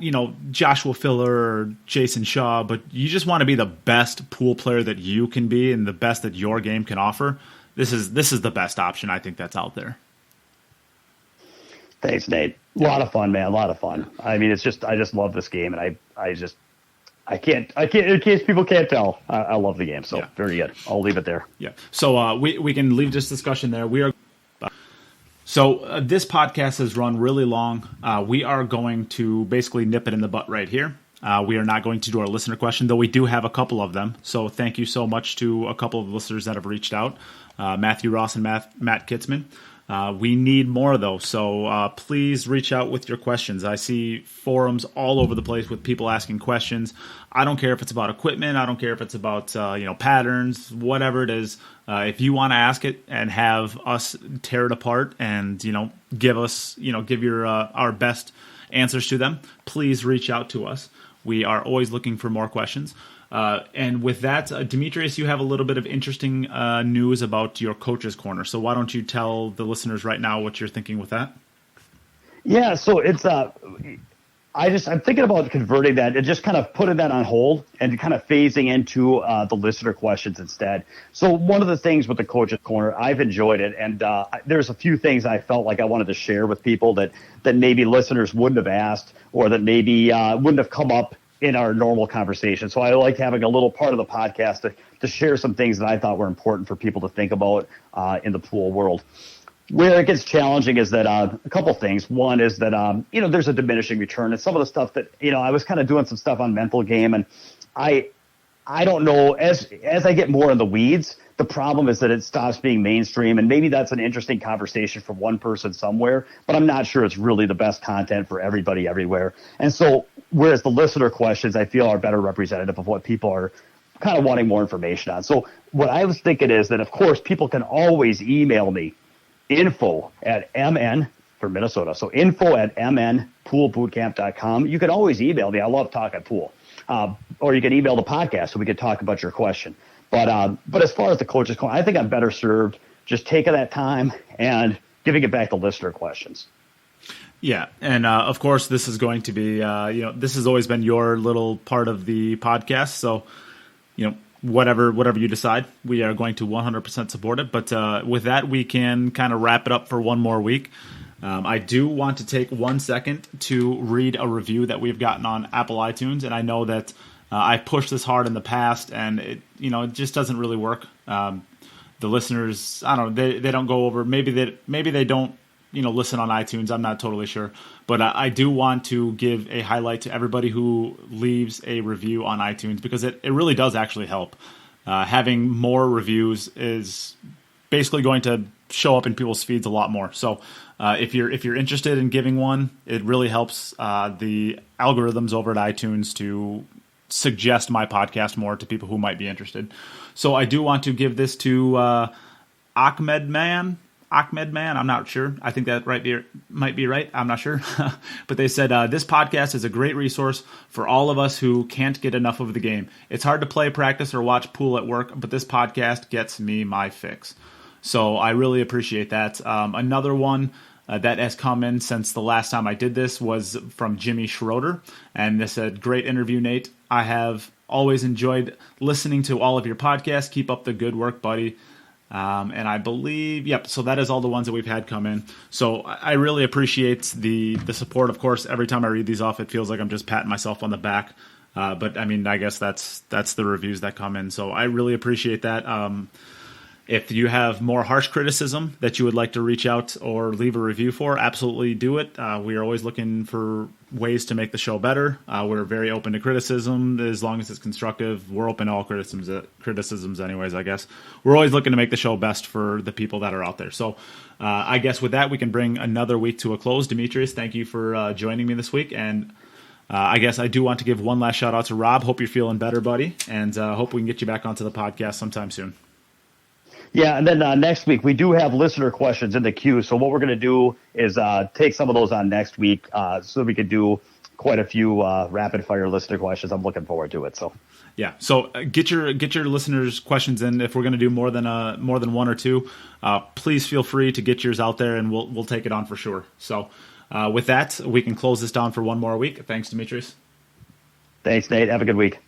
Joshua Filler or Jason Shaw, but you just want to be the best pool player that you can be and the best that your game can offer, this is the best option I think that's out there. Thanks, Nate. A lot of fun, man. A lot of fun. I mean, I just love this game, and I can't, in case people can't tell, I love the game. So yeah. Very good. I'll leave it there. Yeah. So we can leave this discussion there. So this podcast has run really long. We are going to basically nip it in the butt right here. We are not going to do our listener question, though we do have a couple of them. So thank you so much to a couple of listeners that have reached out, Matthew Ross and Matt Kitzman. We need more, though, so please reach out with your questions. I see forums all over the place with people asking questions. I don't care if it's about equipment. I don't care if it's about patterns, whatever it is. If you want to ask it and have us tear it apart and give your our best answers to them, please reach out to us. We are always looking for more questions. And with that, Demetrius, you have a little bit of interesting news about your Coach's Corner. So why don't you tell the listeners right now what you're thinking with that? Yeah, so it's I'm thinking about converting that and just kind of putting that on hold and kind of phasing into the listener questions instead. So one of the things with the Coach's Corner, I've enjoyed it, and there's a few things I felt like I wanted to share with people that maybe listeners wouldn't have asked, or that maybe wouldn't have come up in our normal conversation. So I like having a little part of the podcast to share some things that I thought were important for people to think about in the pool world. Where it gets challenging is that a couple things. One is that, there's a diminishing return. And some of the stuff that, I was kind of doing some stuff on mental game, and I don't know, as I get more in the weeds, the problem is that it stops being mainstream, and maybe that's an interesting conversation for one person somewhere, but I'm not sure it's really the best content for everybody everywhere. And so, whereas the listener questions, I feel, are better representative of what people are kind of wanting more information on. So what I was thinking is that, of course, people can always email me, info@MN, for Minnesota, so info@MNPoolBootcamp.com. You can always email me. I love talking pool. Or you can email the podcast so we can talk about your question. But as far as the Coach's Corner, I think I'm better served just taking that time and giving it back to listener questions. Yeah, and of course, this is going to be, this has always been your little part of the podcast. So, whatever you decide, we are going to 100% support it. But with that, we can kind of wrap it up for one more week. I do want to take 1 second to read a review that we've gotten on Apple iTunes, and I know that I pushed this hard in the past, and it just doesn't really work. The listeners, I don't know, they don't go over. Maybe they don't listen on iTunes. I'm not totally sure, but I do want to give a highlight to everybody who leaves a review on iTunes, because it really does actually help. Having more reviews is basically going to show up in people's feeds a lot more. So if you're interested in giving one, it really helps the algorithms over at iTunes to suggest my podcast more to people who might be interested. So I do want to give this to Ahmed Man. I'm not sure. I think that might be right. I'm not sure. But they said, this podcast is a great resource for all of us who can't get enough of the game. It's hard to play, practice, or watch pool at work, but this podcast gets me my fix. So I really appreciate that. Another one that has come in since the last time I did this was from Jimmy Schroeder. And they said, great interview, Nate. I have always enjoyed listening to all of your podcasts. Keep up the good work, buddy. And I believe, so that is all the ones that we've had come in. So I really appreciate the support. Of course, every time I read these off, it feels like I'm just patting myself on the back. But I mean, I guess that's the reviews that come in. So I really appreciate that. If you have more harsh criticism that you would like to reach out or leave a review for, absolutely do it. We are always looking for ways to make the show better. We're very open to criticism as long as it's constructive. We're open to all criticisms anyways, I guess. We're always looking to make the show best for the people that are out there. So I guess with that, we can bring another week to a close. Demetrius, thank you for joining me this week. And I guess I do want to give one last shout out to Rob. Hope you're feeling better, buddy. And hope we can get you back onto the podcast sometime soon. Yeah, and then next week we do have listener questions in the queue. So what we're going to do is take some of those on next week, so we could do quite a few rapid fire listener questions. I'm looking forward to it. So yeah, so get your listeners' questions in. If we're going to do more than one or two, please feel free to get yours out there, and we'll take it on for sure. So with that, we can close this down for one more week. Thanks, Demetrius. Thanks, Nate. Have a good week.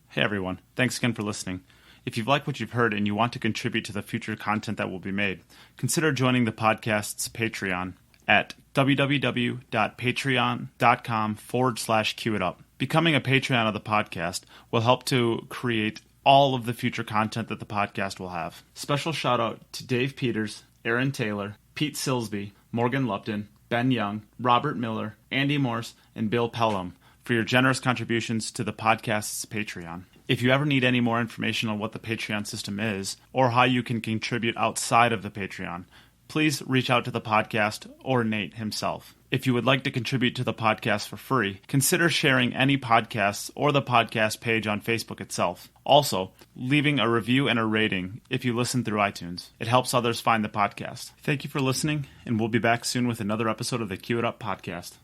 Hey everyone, thanks again for listening. If you've liked what you've heard and you want to contribute to the future content that will be made, consider joining the podcast's Patreon at www.patreon.com/Cue It Up. Becoming a Patreon of the podcast will help to create all of the future content that the podcast will have. Special shout out to Dave Peters, Aaron Taylor, Pete Silsby, Morgan Lupton, Ben Young, Robert Miller, Andy Morse, and Bill Pelham for your generous contributions to the podcast's Patreon. If you ever need any more information on what the Patreon system is, or how you can contribute outside of the Patreon, please reach out to the podcast or Nate himself. If you would like to contribute to the podcast for free, consider sharing any podcasts or the podcast page on Facebook itself. Also, leaving a review and a rating if you listen through iTunes. It helps others find the podcast. Thank you for listening, and we'll be back soon with another episode of the Cue It Up podcast.